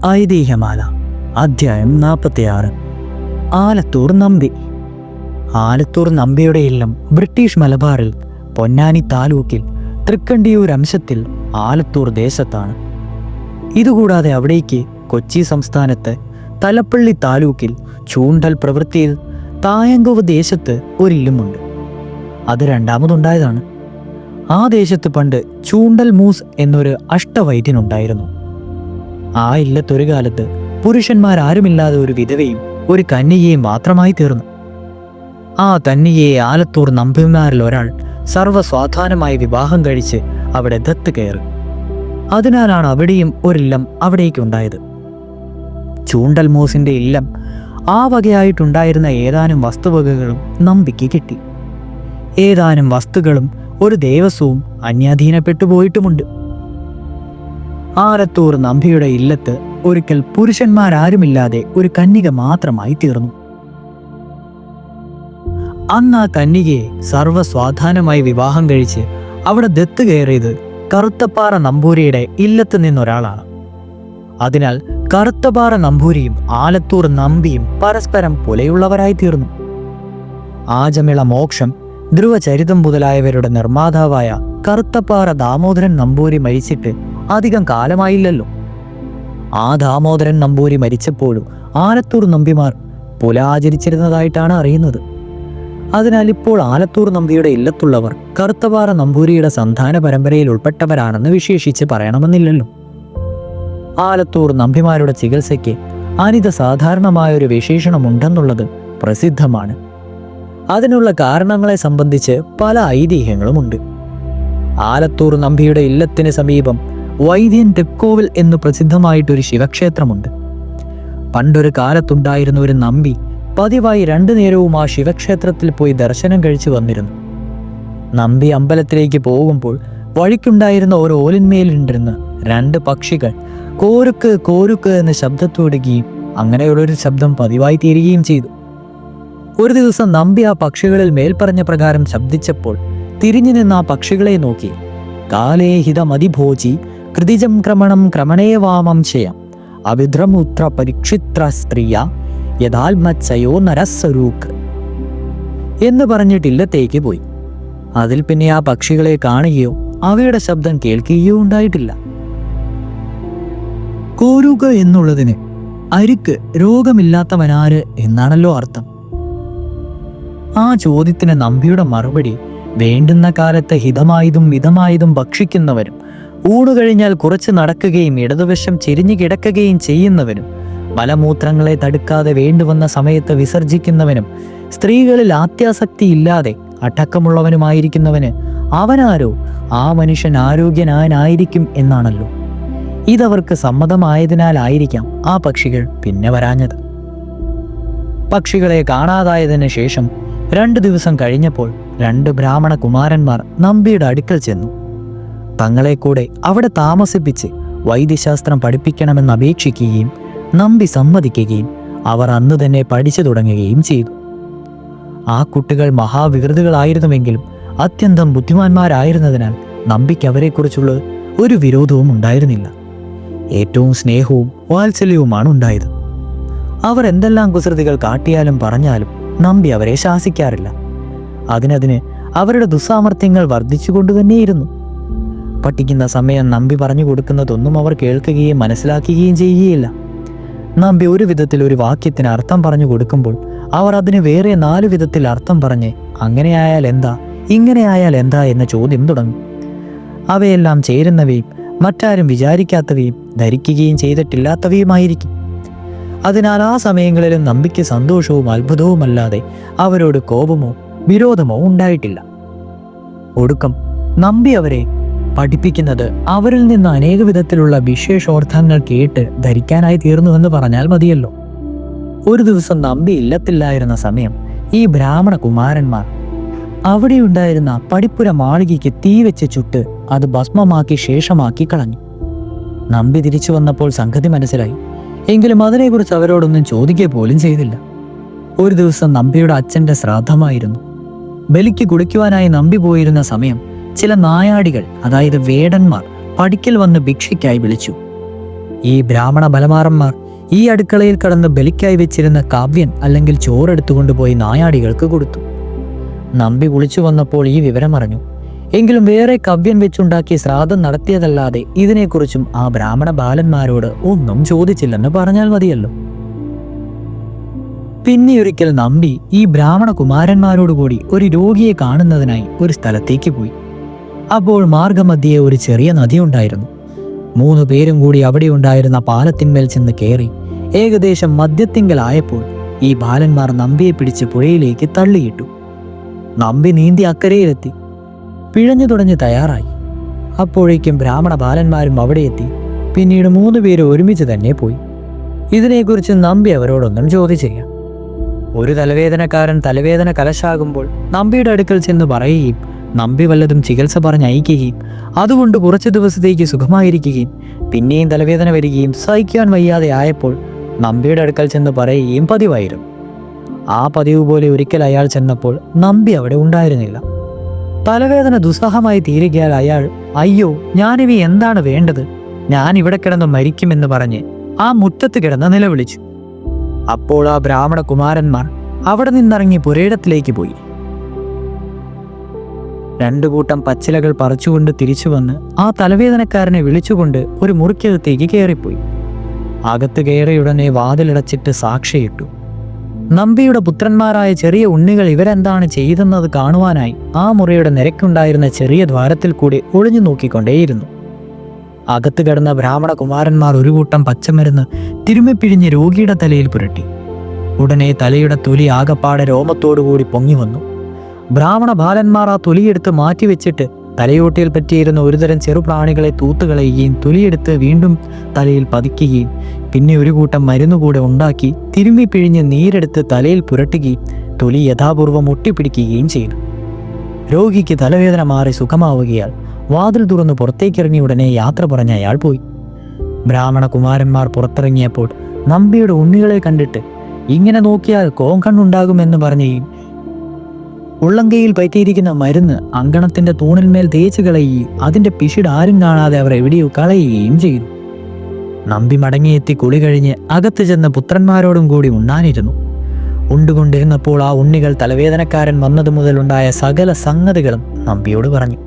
ഐതിഹ്യമാല അധ്യായം 46. ആലത്തൂർ നമ്പി. ആലത്തൂർ നമ്പിയുടെ ഇല്ലം ബ്രിട്ടീഷ് മലബാറിൽ പൊന്നാനി താലൂക്കിൽ തൃക്കണ്ടിയൂർ അംശത്തിൽ ആലത്തൂർ ദേശത്താണ്. ഇതുകൂടാതെ അവിടേക്ക് കൊച്ചി സംസ്ഥാനത്ത് തലപ്പള്ളി താലൂക്കിൽ ചൂണ്ടൽ പ്രവൃത്തിയിൽ തായങ്കോവ് ദേശത്ത് ഒരില്ലുമുണ്ട്. അത് രണ്ടാമതുണ്ടായതാണ്. ആ ദേശത്ത് പണ്ട് ചൂണ്ടൽ മൂസ് എന്നൊരു അഷ്ടവൈദ്യനുണ്ടായിരുന്നു. ആ ഇല്ലത്തൊരു കാലത്ത് പുരുഷന്മാരാരുമില്ലാതെ ഒരു വിധവയും ഒരു കന്യകയും മാത്രമായി തീർന്നു. ആ കന്യകയെ ആലത്തൂർ നമ്പിമാരിൽ ഒരാൾ സർവ്വസ്വാധാനമായി വിവാഹം കഴിച്ച് അവിടെ ദത്ത് കയറി. അതിനാലാണ് അവിടെയും ഒരില്ലം അവിടേക്കുണ്ടായത്. ചൂണ്ടൽ മൂസിന്റെ ഇല്ലം ആ വകയായിട്ടുണ്ടായിരുന്ന ഏതാനും വസ്തുവകകളും നമ്പിക്ക് കിട്ടി. ഏതാനും വസ്തുക്കളും ഒരു ദേവസ്വവും അന്യാധീനപ്പെട്ടു പോയിട്ടുമുണ്ട്. ആലത്തൂർ നമ്പിയുടെ ഇല്ലത്ത് ഒരിക്കൽ പുരുഷന്മാരാരുമില്ലാതെ ഒരു കന്യക മാത്രമായി തീർന്നു. അന്ന് ആ കന്യകയെ സർവ്വസ്വാധാനമായി വിവാഹം കഴിച്ച് അവിടെ ദത്ത് കയറിയത് കറുത്തപ്പാറ നമ്പൂരിയുടെ ഇല്ലത്ത് നിന്നൊരാളാണ്. അതിനാൽ കറുത്തപ്പാറ നമ്പൂരിയും ആലത്തൂർ നമ്പിയും പരസ്പരം പുലയുള്ളവരായി തീർന്നു. ആജമിള മോക്ഷം, ധ്രുവചരിതം മുതലായവരുടെ നിർമ്മാതാവായ കറുത്തപ്പാറ ദാമോദരൻ നമ്പൂരി മരിച്ചിട്ട് അധികം കാലമായില്ലല്ലോ. ആ ദാമോദരൻ നമ്പൂരി മരിച്ചപ്പോഴും ആലത്തൂർ നമ്പിമാർ പുല ആചരിച്ചിരുന്നതായിട്ടാണ് അറിയുന്നത്. അതിനാൽ ഇപ്പോൾ ആലത്തൂർ നമ്പിയുടെ ഇല്ലത്തുള്ളവർ കറുത്തപ്പാറ നമ്പൂരിയുടെ സന്താന പരമ്പരയിൽ ഉൾപ്പെട്ടവരാണെന്ന് വിശേഷിച്ച് പറയണമെന്നില്ലല്ലോ. ആലത്തൂർ നമ്പിമാരുടെ ചികിത്സയ്ക്ക് അനിത സാധാരണമായൊരു വിശേഷണമുണ്ടെന്നുള്ളത് പ്രസിദ്ധമാണ്. അതിനുള്ള കാരണങ്ങളെ സംബന്ധിച്ച് പല ഐതിഹ്യങ്ങളുമുണ്ട്. ആലത്തൂർ നമ്പിയുടെ ഇല്ലത്തിന് സമീപം വൈദ്യൻ തെക്കോവിൽ എന്നു പ്രസിദ്ധമായിട്ടൊരു ശിവക്ഷേത്രമുണ്ട്. പണ്ടൊരു കാലത്തുണ്ടായിരുന്ന ഒരു നമ്പി പതിവായി 2 നേരവും ആ ശിവക്ഷേത്രത്തിൽ പോയി ദർശനം കഴിച്ചു വന്നിരുന്നു. നമ്പി അമ്പലത്തിലേക്ക് പോകുമ്പോൾ വഴിക്കുണ്ടായിരുന്ന ഒരു ഓലിന്മേലിരുന്ന് 2 പക്ഷികൾ കോരുക്ക് കോരുക്ക് എന്ന ശബ്ദത്തോടുകയും അങ്ങനെയുള്ളൊരു ശബ്ദം പതിവായി തീരുകയും ചെയ്തു. ഒരു ദിവസം നമ്പി ആ പക്ഷികളിൽ മേൽപ്പറഞ്ഞ പ്രകാരം ശബ്ദിച്ചപ്പോൾ തിരിഞ്ഞു നിന്ന് ആ പക്ഷികളെ നോക്കി, കാലേഹിതമതിഭോജി കൃതിജം ക്രമണം ക്രമണേവാമം ചെയ്യാം അവിദ്രമുത്ര പരീക്ഷിത്ര സ്ത്രീയ യഥാത്മച്ചയോ നരസ്വരൂക്ക് എന്ന് പറഞ്ഞിട്ട് ഇല്ലത്തേക്ക് പോയി. അതിൽ പിന്നെ ആ പക്ഷികളെ കാണുകയോ അവയുടെ ശബ്ദം കേൾക്കുകയോ ഉണ്ടായിട്ടില്ല. കോരുക എന്നുള്ളതിന് അരുക്ക് രോഗമില്ലാത്തവനാര് എന്നാണല്ലോ അർത്ഥം. ആ ചോദ്യത്തിന് നമ്പിയുടെ മറുപടി, വേണ്ടുന്ന കാലത്ത് ഹിതമായതും മിതമായതും ഭക്ഷിക്കുന്നവരും ഊണു കഴിഞ്ഞാൽ കുറച്ച് നടക്കുകയും ഇടതുവശം ചെരിഞ്ഞു കിടക്കുകയും ചെയ്യുന്നവനും മലമൂത്രങ്ങളെ തടുക്കാതെ വേണ്ടുവന്ന സമയത്ത് വിസർജിക്കുന്നവനും സ്ത്രീകളിൽ ആത്യാസക്തി ഇല്ലാതെ അടക്കമുള്ളവനുമായിരിക്കുന്നവന് അവനാരോ ആ മനുഷ്യൻ ആരോഗ്യനായിരിക്കും എന്നാണല്ലോ. ഇതവർക്ക് സമ്മതമായതിനാലായിരിക്കാം ആ പക്ഷികൾ പിന്നെ വരാഞ്ഞത്. പക്ഷികളെ കാണാതായതിനു ശേഷം 2 ദിവസം കഴിഞ്ഞപ്പോൾ 2 ബ്രാഹ്മണ കുമാരന്മാർ നമ്പിയുടെ അടുക്കൽ ചെന്നു. തങ്ങളെ കൂടെ അവിടെ താമസിപ്പിച്ച് വൈദ്യശാസ്ത്രം പഠിപ്പിക്കണമെന്ന് അപേക്ഷിക്കുകയും നമ്പി സമ്മതിക്കുകയും അവർ അന്ന് തന്നെ പഠിച്ചു തുടങ്ങുകയും ചെയ്തു. ആ കുട്ടികൾ മഹാവികൃതികളായിരുന്നുവെങ്കിലും അത്യന്തം ബുദ്ധിമാന്മാരായിരുന്നതിനാൽ നമ്പിക്ക് അവരെക്കുറിച്ചുള്ള ഒരു വിരോധവും ഉണ്ടായിരുന്നില്ല. ഏറ്റവും സ്നേഹവും വാത്സല്യവുമാണ് ഉണ്ടായത്. അവർ എന്തെല്ലാം കുസൃതികൾ കാട്ടിയാലും പറഞ്ഞാലും നമ്പി അവരെ ശാസിക്കാറില്ല. അതിനതിന് അവരുടെ ദുസ്സാമർത്ഥ്യങ്ങൾ വർദ്ധിച്ചുകൊണ്ടു തന്നെയിരുന്നു. പഠിക്കുന്ന സമയം നമ്പി പറഞ്ഞു കൊടുക്കുന്നതൊന്നും അവർ കേൾക്കുകയും മനസ്സിലാക്കുകയും ചെയ്യുകയില്ല. നമ്പി ഒരു വിധത്തിൽ ഒരു വാക്യത്തിന് അർത്ഥം പറഞ്ഞു കൊടുക്കുമ്പോൾ അവർ അതിന് വേറെ 4 വിധത്തിൽ അർത്ഥം പറഞ്ഞ് അങ്ങനെയായാൽ എന്താ, ഇങ്ങനെയായാൽ എന്താ എന്ന ചോദ്യം തുടങ്ങും. അവയെല്ലാം ചേരുന്നവയും മറ്റാരും വിചാരിക്കാത്തവയും ധരിക്കുകയും ചെയ്തിട്ടില്ലാത്തവയുമായിരിക്കും. അതിനാൽ ആ സമയങ്ങളിലും നമ്പിക്ക് സന്തോഷവും അത്ഭുതവുമല്ലാതെ അവരോട് കോപമോ വിരോധമോ ഉണ്ടായിട്ടില്ല. ഒടുക്കം നമ്പി അവരെ പഠിപ്പിക്കുന്നത് അവരിൽ നിന്ന് അനേക വിധത്തിലുള്ള വിശേഷോർത്ഥങ്ങൾ കേട്ട് ധരിക്കാനായി തീർന്നുവെന്ന് പറഞ്ഞാൽ മതിയല്ലോ. ഒരു ദിവസം നമ്പി ഇല്ലത്തില്ലായിരുന്ന സമയം ഈ ബ്രാഹ്മണ കുമാരന്മാർ അവിടെയുണ്ടായിരുന്ന പടിപ്പുര മാളികയ്ക്ക് തീ വെച്ച് ചുട്ട് അത് ഭസ്മമാക്കി ശേഷമാക്കി കളഞ്ഞു. നമ്പി തിരിച്ചു വന്നപ്പോൾ സംഗതി മനസ്സിലായി. എങ്കിലും അതിനെക്കുറിച്ച് അവരോടൊന്നും ചോദിക്കുക പോലും ചെയ്തില്ല. ഒരു ദിവസം നമ്പിയുടെ അച്ഛൻ്റെ ശ്രാദ്ധമായിരുന്നു. ബലിക്ക് കുളിക്കുവാനായി നമ്പി പോയിരുന്ന സമയം ചില നായാടികൾ, അതായത് വേടന്മാർ, പടിക്കൽ വന്ന് ഭിക്ഷയ്ക്കായി വിളിച്ചു. ഈ ബ്രാഹ്മണ ബലമാറന്മാർ ഈ അടുക്കളയിൽ കടന്ന് ബലിക്കായി വെച്ചിരുന്ന കാവ്യൻ അല്ലെങ്കിൽ ചോറെടുത്തുകൊണ്ടുപോയി നായാടികൾക്ക് കൊടുത്തു. നമ്പി കുളിച്ചു വന്നപ്പോൾ ഈ വിവരം അറിഞ്ഞു. എങ്കിലും വേറെ കവ്യൻ വെച്ചുണ്ടാക്കി ശ്രാദ്ധം നടത്തിയതല്ലാതെ ഇതിനെക്കുറിച്ചും ആ ബ്രാഹ്മണ ബാലന്മാരോട് ഒന്നും ചോദിച്ചില്ലെന്ന് പറഞ്ഞാൽ മതിയല്ലോ. പിന്നെയൊരിക്കൽ നമ്പി ഈ ബ്രാഹ്മണ കുമാരന്മാരോടുകൂടി ഒരു രോഗിയെ കാണുന്നതിനായി ഒരു സ്ഥലത്തേക്ക് പോയി. അപ്പോൾ മാർഗമധ്യേ ഒരു ചെറിയ നദി ഉണ്ടായിരുന്നു. 3 പേരും കൂടി അവിടെ ഉണ്ടായിരുന്ന പാലത്തിന്മേൽ ചെന്ന് കയറി ഏകദേശം മധ്യത്തിങ്കലായപ്പോൾ ഈ ബാലന്മാർ നമ്പിയെ പിടിച്ച് പുഴയിലേക്ക് തള്ളിയിട്ടു. നമ്പി നീന്തി അക്കരയിലെത്തി പിഴഞ്ഞു തുടങ്ങി തയ്യാറായി. അപ്പോഴേക്കും ബ്രാഹ്മണ ബാലന്മാരും അവിടെ എത്തി. പിന്നീട് 3 പേര് ഒരുമിച്ച് തന്നെ പോയി. ഇതിനെക്കുറിച്ച് നമ്പി അവരോടൊന്നും ചോദിച്ചില്ല. ഒരു തലവേദനക്കാരൻ തലവേദന കലശാകുമ്പോൾ നമ്പിയുടെ അടുക്കൽ ചെന്ന് പറയുകയും നമ്പി വല്ലതും ചികിത്സ പറഞ്ഞ് അയക്കുകയും അതുകൊണ്ട് കുറച്ച് ദിവസത്തേക്ക് സുഖമായിരിക്കുകയും പിന്നെയും തലവേദന വരികയും സഹിക്കാൻ വയ്യാതെ ആയപ്പോൾ നമ്പിയുടെ അടുക്കൽ ചെന്ന് പറയുകയും പതിവായിരുന്നു. ആ പതിവ് പോലെ ഒരിക്കൽ അയാൾ ചെന്നപ്പോൾ നമ്പി അവിടെ ഉണ്ടായിരുന്നില്ല. തലവേദന ദുസ്സഹമായി തീരുകയാൽ അയാൾ അയ്യോ ഞാനിവ എന്താണ് വേണ്ടത്, ഞാൻ ഇവിടെ കിടന്ന് മരിക്കുമെന്ന് പറഞ്ഞ് ആ മുറ്റത്ത് കിടന്ന് നിലവിളിച്ചു. അപ്പോൾ ആ ബ്രാഹ്മണ കുമാരന്മാർ അവിടെ നിന്നിറങ്ങി പുരയിടത്തിലേക്ക് പോയി. 2 കൂട്ടം പച്ചിലകൾ പറിച്ചുകൊണ്ട് തിരിച്ചു വന്ന് ആ തലവേദനക്കാരനെ വിളിച്ചുകൊണ്ട് ഒരു മുറിക്കകത്തേക്ക് കയറിപ്പോയി. അകത്ത് കയറിയുടനെ വാതിലടച്ചിട്ട് സാക്ഷിയിട്ടു. നമ്പിയുടെ പുത്രന്മാരായ ചെറിയ ഉണ്ണികൾ ഇവരെന്താണ് ചെയ്തെന്നത് കാണുവാനായി ആ മുറിയുടെ നിരക്കുണ്ടായിരുന്ന ചെറിയ ദ്വാരത്തിൽ കൂടി ഒളിഞ്ഞു നോക്കിക്കൊണ്ടേയിരുന്നു. അകത്ത് കിടന്ന ബ്രാഹ്മണ കുമാരന്മാർ ഒരു കൂട്ടം പച്ചമരുന്ന് തിരുമ്മിപ്പിഴിഞ്ഞ് രോഗിയുടെ തലയിൽ പുരട്ടി. ഉടനെ തലയുടെ തൊലി ആകപ്പാടെ രോമത്തോടുകൂടി പൊങ്ങി വന്നു. ബ്രാഹ്മണ ബാലന്മാർ ആ തൊലിയെടുത്ത് മാറ്റിവെച്ചിട്ട് തലയോട്ടിയിൽ പറ്റിയിരുന്ന ഒരുതരം ചെറുപ്രാണികളെ തൂത്തുകളയുകയും തൊലിയെടുത്ത് വീണ്ടും തലയിൽ പതിക്കുകയും പിന്നെ ഒരു കൂട്ടം മരുന്നുകൂടെ ഉണ്ടാക്കി തിരുമ്മിപ്പിഴിഞ്ഞ് നീരെടുത്ത് തലയിൽ പുരട്ടുകയും തൊലി യഥാപൂർവം ഒട്ടിപ്പിടിക്കുകയും ചെയ്തു. രോഗിക്ക് തലവേദന മാറി സുഖമാവുകയാൽ വാതിൽ തുറന്ന് പുറത്തേക്കിറങ്ങി ഉടനെ യാത്ര പറഞ്ഞ അയാൾ പോയി. ബ്രാഹ്മണ കുമാരന്മാർ പുറത്തിറങ്ങിയപ്പോൾ നമ്പിയുടെ ഉണ്ണികളെ കണ്ടിട്ട് ഇങ്ങനെ നോക്കിയാൽ കോങ്കണ്ണുണ്ടാകുമെന്ന് പറഞ്ഞുകയും ഉള്ളങ്കയിൽ പറ്റിയിരിക്കുന്ന മരുന്ന് അങ്കണത്തിന്റെ തൂണിന്മേൽ തേച്ച് കളയുകയും അതിന്റെ പിശിട് ആരും കാണാതെ അവർ എവിടെയോ കളയുകയും ചെയ്തു. നമ്പി മടങ്ങിയെത്തി കുളി കഴിഞ്ഞ് അകത്ത് ചെന്ന് പുത്രന്മാരോടും കൂടി ഉണ്ണാനിരുന്നു. ഉണ്ടുകൊണ്ടിരുന്നപ്പോൾ ആ ഉണ്ണികൾ തലവേദനക്കാരൻ വന്നതു മുതലുണ്ടായ സകല സംഗതികളും നമ്പിയോട് പറഞ്ഞു.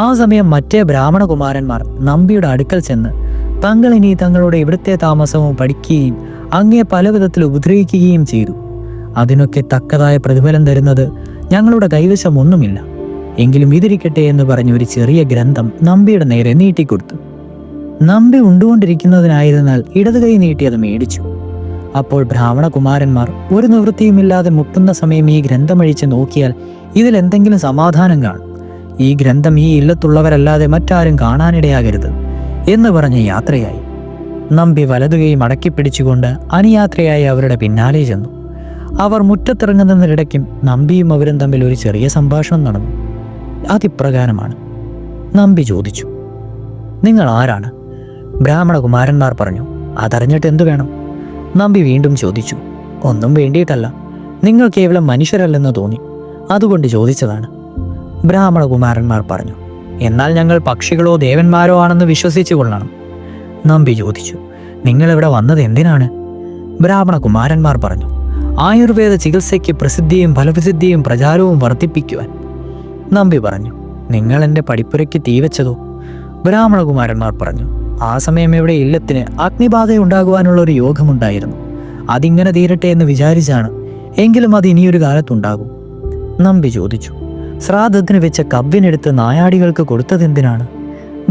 ആ സമയം മറ്റേ ബ്രാഹ്മണ കുമാരന്മാർ നമ്പിയുടെ അടുക്കൽ ചെന്ന് തങ്ങൾ ഇനി തങ്ങളുടെ ഇവിടുത്തെ താമസവും പഠിക്കുകയും അങ്ങേ പല വിധത്തിൽ ഉപദ്രവിക്കുകയും ചെയ്തു. അതിനൊക്കെ തക്കതായ പ്രതിഫലം തരുന്നത് ഞങ്ങളുടെ കൈവശം ഒന്നുമില്ല. എങ്കിലും ഇതിരിക്കട്ടെ എന്ന് പറഞ്ഞ് ഒരു ചെറിയ ഗ്രന്ഥം നമ്പിയുടെ നേരെ നീട്ടിക്കൊടുത്തു. നമ്പി ഉണ്ടുകൊണ്ടിരിക്കുന്നതിനായിരുന്നാൽ ഇടത് കൈ നീട്ടി അത് മേടിച്ചു. അപ്പോൾ ബ്രാഹ്മണ കുമാരന്മാർ ഒരു നിവൃത്തിയുമില്ലാതെ മുട്ടുന്ന സമയം ഈ ഗ്രന്ഥമഴിച്ച് നോക്കിയാൽ ഇതിൽ എന്തെങ്കിലും സമാധാനം കാണും. ഈ ഗ്രന്ഥം ഈ ഇല്ലത്തുള്ളവരല്ലാതെ മറ്റാരും കാണാനിടയാകരുത് എന്ന് പറഞ്ഞ് യാത്രയായി. നമ്പി വലതുകൈ മടക്കി പിടിച്ചുകൊണ്ട് അനുയാത്രയായി അവരുടെ പിന്നാലെ ചെന്നു. അവർ മുറ്റത്തിറങ്ങുന്നതിനിടയ്ക്കും നമ്പിയും അവരും തമ്മിൽ ഒരു ചെറിയ സംഭാഷണം നടന്നു. അതിപ്രകാരമാണ്. നമ്പി ചോദിച്ചു, നിങ്ങൾ ആരാണ്? ബ്രാഹ്മണ കുമാരന്മാർ പറഞ്ഞു, അതറിഞ്ഞിട്ട് എന്തു വേണം? നമ്പി വീണ്ടും ചോദിച്ചു, ഒന്നും വേണ്ടിയിട്ടല്ല, നിങ്ങൾ കേവലം മനുഷ്യരല്ലെന്ന് തോന്നി, അതുകൊണ്ട് ചോദിച്ചതാണ്. ബ്രാഹ്മണ കുമാരന്മാർ പറഞ്ഞു, എന്നാൽ ഞങ്ങൾ പക്ഷികളോ ദേവന്മാരോ ആണെന്ന് വിശ്വസിച്ചു കൊള്ളണം. നമ്പി ചോദിച്ചു, നിങ്ങളിവിടെ വന്നത് എന്തിനാണ്? ബ്രാഹ്മണ കുമാരന്മാർ പറഞ്ഞു, ആയുർവേദ ചികിത്സയ്ക്ക് പ്രസിദ്ധിയും ഫലപ്രസിദ്ധിയും പ്രചാരവും വർദ്ധിപ്പിക്കുവാൻ. നമ്പി പറഞ്ഞു, നിങ്ങൾ എൻ്റെ പഠിപ്പുരയ്ക്ക് തീവച്ചതോ? ബ്രാഹ്മണകുമാരന്മാർ പറഞ്ഞു, ആ സമയം ഇവിടെ ഇല്ലത്തിന് അഗ്നിബാധയുണ്ടാകുവാനുള്ള ഒരു യോഗമുണ്ടായിരുന്നു. അതിങ്ങനെ തീരട്ടെ എന്ന് വിചാരിച്ചാണ്. എങ്കിലും അത് ഇനിയൊരു കാലത്തുണ്ടാകും. നമ്പി ചോദിച്ചു, ശ്രാദ്ധത്തിന് വെച്ച കവ്യനെടുത്ത് നായാടികൾക്ക് കൊടുത്തതെന്തിനാണ്?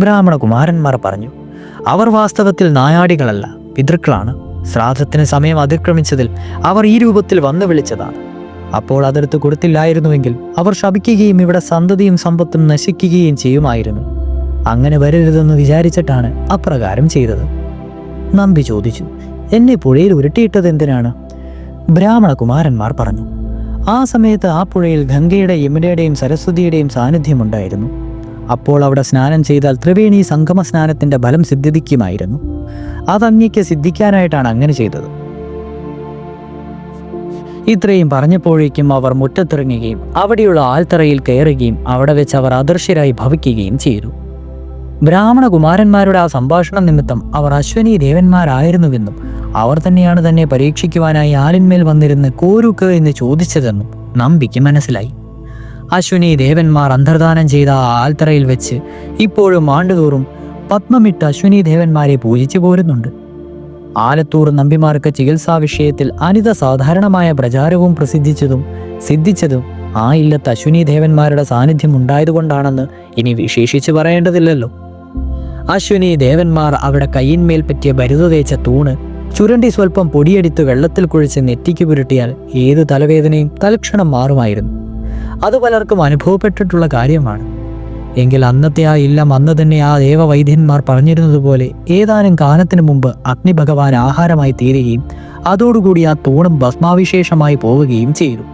ബ്രാഹ്മണകുമാരന്മാർ പറഞ്ഞു, അവർ വാസ്തവത്തിൽ നായാടികളല്ല, പിതൃക്കളാണ്. ശ്രാദ്ധത്തിന് സമയം അതിക്രമിച്ചതിൽ അവർ ഈ രൂപത്തിൽ വന്നു വിളിച്ചതാണ്. അപ്പോൾ അതെടുത്ത് കൊടുത്തില്ലായിരുന്നുവെങ്കിൽ അവർ ശപിക്കുകയും ഇവിടെ സന്തതിയും സമ്പത്തും നശിക്കുകയും ചെയ്യുമായിരുന്നു. അങ്ങനെ വരരുതെന്ന് വിചാരിച്ചിട്ടാണ് അപ്രകാരം ചെയ്തത്. നമ്പി ചോദിച്ചു, എന്നെ പുഴയിൽ ഉരുട്ടിയിട്ടത് എന്തിനാണ്? ബ്രാഹ്മണ കുമാരന്മാർ പറഞ്ഞു, ആ സമയത്ത് ആ പുഴയിൽ ഗംഗയുടെ യമുനയുടെയും സരസ്വതിയുടെയും സാന്നിധ്യമുണ്ടായിരുന്നു. അപ്പോൾ അവിടെ സ്നാനം ചെയ്താൽ ത്രിവേണി സംഗമ സ്നാനത്തിന്റെ ഫലം സിദ്ധിക്കുമായിരുന്നു. അതങ്ങയ്ക്ക് സിദ്ധിക്കാനായിട്ടാണ് അങ്ങനെ ചെയ്തത്. ഇത്രയും പറഞ്ഞപ്പോഴേക്കും അവർ മുറ്റത്തിറങ്ങുകയും അവിടെയുള്ള ആൽത്തറയിൽ കയറുകയും അവിടെ വെച്ച് അവർ അദൃശ്യരായി ഭവിക്കുകയും ചെയ്തു. ബ്രാഹ്മണ കുമാരന്മാരുടെ ആ സംഭാഷണം നിമിത്തം അവർ അശ്വനി ദേവന്മാരായിരുന്നുവെന്നും അവർ തന്നെയാണ് തന്നെ പരീക്ഷിക്കുവാനായി ആലിന്മേൽ വന്നിരുന്ന് കോരുക്ക് എന്ന് ചോദിച്ചതെന്നും നമ്പിക്ക് മനസ്സിലായി. അശ്വനി ദേവന്മാർ അന്തർദാനം ചെയ്ത ആ ആൽത്തറയിൽ വെച്ച് ഇപ്പോഴും ആണ്ടുതോറും പത്മമിട്ട് അശ്വനി ദേവന്മാരെ പൂജിച്ചു പോരുന്നുണ്ട്. ആലത്തൂർ നമ്പിമാർക്ക് ചികിത്സാ വിഷയത്തിൽ അനിത സാധാരണമായ പ്രചാരവും സിദ്ധിച്ചതും ആ ഇല്ലത്ത് അശ്വനി ദേവന്മാരുടെ സാന്നിധ്യം ഉണ്ടായതുകൊണ്ടാണെന്ന് ഇനി വിശേഷിച്ച് പറയേണ്ടതില്ലല്ലോ. അശ്വനി ദേവന്മാർ അവിടെ കയ്യിന്മേൽ പറ്റിയ ബരുത തേച്ച തൂണ് ചുരണ്ടി സ്വല്പം പൊടിയെടുത്ത് വെള്ളത്തിൽ കുഴിച്ച് നെറ്റിക്ക് പുരട്ടിയാൽ ഏത് തലവേദനയും തൽക്ഷണം മാറുമായിരുന്നു. അത് പലർക്കും അനുഭവപ്പെട്ടിട്ടുള്ള കാര്യമാണ്. എങ്കിൽ അന്നത്തെ ആ ഇല്ലം അന്ന് തന്നെ ആ ദേവവൈദ്യന്മാർ പറഞ്ഞിരുന്നതുപോലെ ഏതാനും കാലത്തിനു മുമ്പ് അഗ്നിഭഗവാൻ ആഹാരമായി തീരുകയും അതോടുകൂടി ആ തൂണും ഭസ്മാവിശേഷമായി പോവുകയും ചെയ്തു.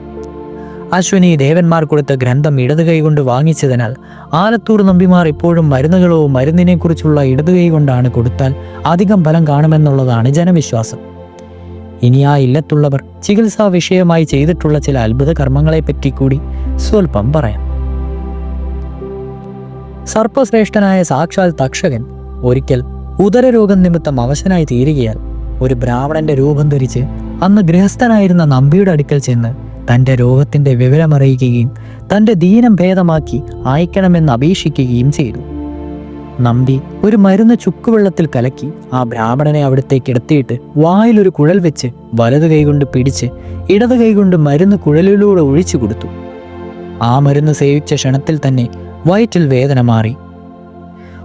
അശ്വനി ദേവന്മാർ കൊടുത്ത ഗ്രന്ഥം ഇടത് കൈകൊണ്ട് വാങ്ങിച്ചതിനാൽ ആലത്തൂർ നമ്പിമാർ ഇപ്പോഴും മരുന്നുകളോ മരുന്നിനെക്കുറിച്ചുള്ള ഇടത് കൈ കൊണ്ടാണ് കൊടുത്താൽ അധികം ഫലം കാണുമെന്നുള്ളതാണ് ജനവിശ്വാസം. ഇനി ആ ഇല്ലത്തുള്ളവർ ചികിത്സാ വിഷയമായി ചെയ്തിട്ടുള്ള ചില അത്ഭുത കർമ്മങ്ങളെപ്പറ്റി കൂടി സ്വല്പം പറയാം. സർപ്പശ്രേഷ്ഠനായ സാക്ഷാൽ തക്ഷകൻ ഒരിക്കൽ ഉദരരോഗം നിമിത്തം അവശനായി തീരുകയാൽ ഒരു ബ്രാഹ്മണന്റെ രൂപം ധരിച്ച് അന്ന് ഗൃഹസ്ഥനായിരുന്ന നമ്പിയുടെ അടുക്കൽ ചെന്ന് തൻ്റെ രോഗത്തിൻ്റെ വിവരമറിയിക്കുകയും തൻ്റെ ദീനം ഭേദമാക്കി അയക്കണമെന്ന് അപേക്ഷിക്കുകയും ചെയ്തു. നമ്പി ഒരു മരുന്ന് ചുക്കുവെള്ളത്തിൽ കലക്കി ആ ബ്രാഹ്മണനെ അവിടത്തേക്ക് എടുത്തിയിട്ട് വായിലൊരു കുഴൽ വെച്ച് വലതു കൈകൊണ്ട് പിടിച്ച് ഇടത് കൈകൊണ്ട് മരുന്ന് കുഴലിലൂടെ ഒഴിച്ചു കൊടുത്തു. ആ മരുന്ന് സേവിച്ച ക്ഷണത്തിൽ തന്നെ വയറ്റിൽ വേദന മാറി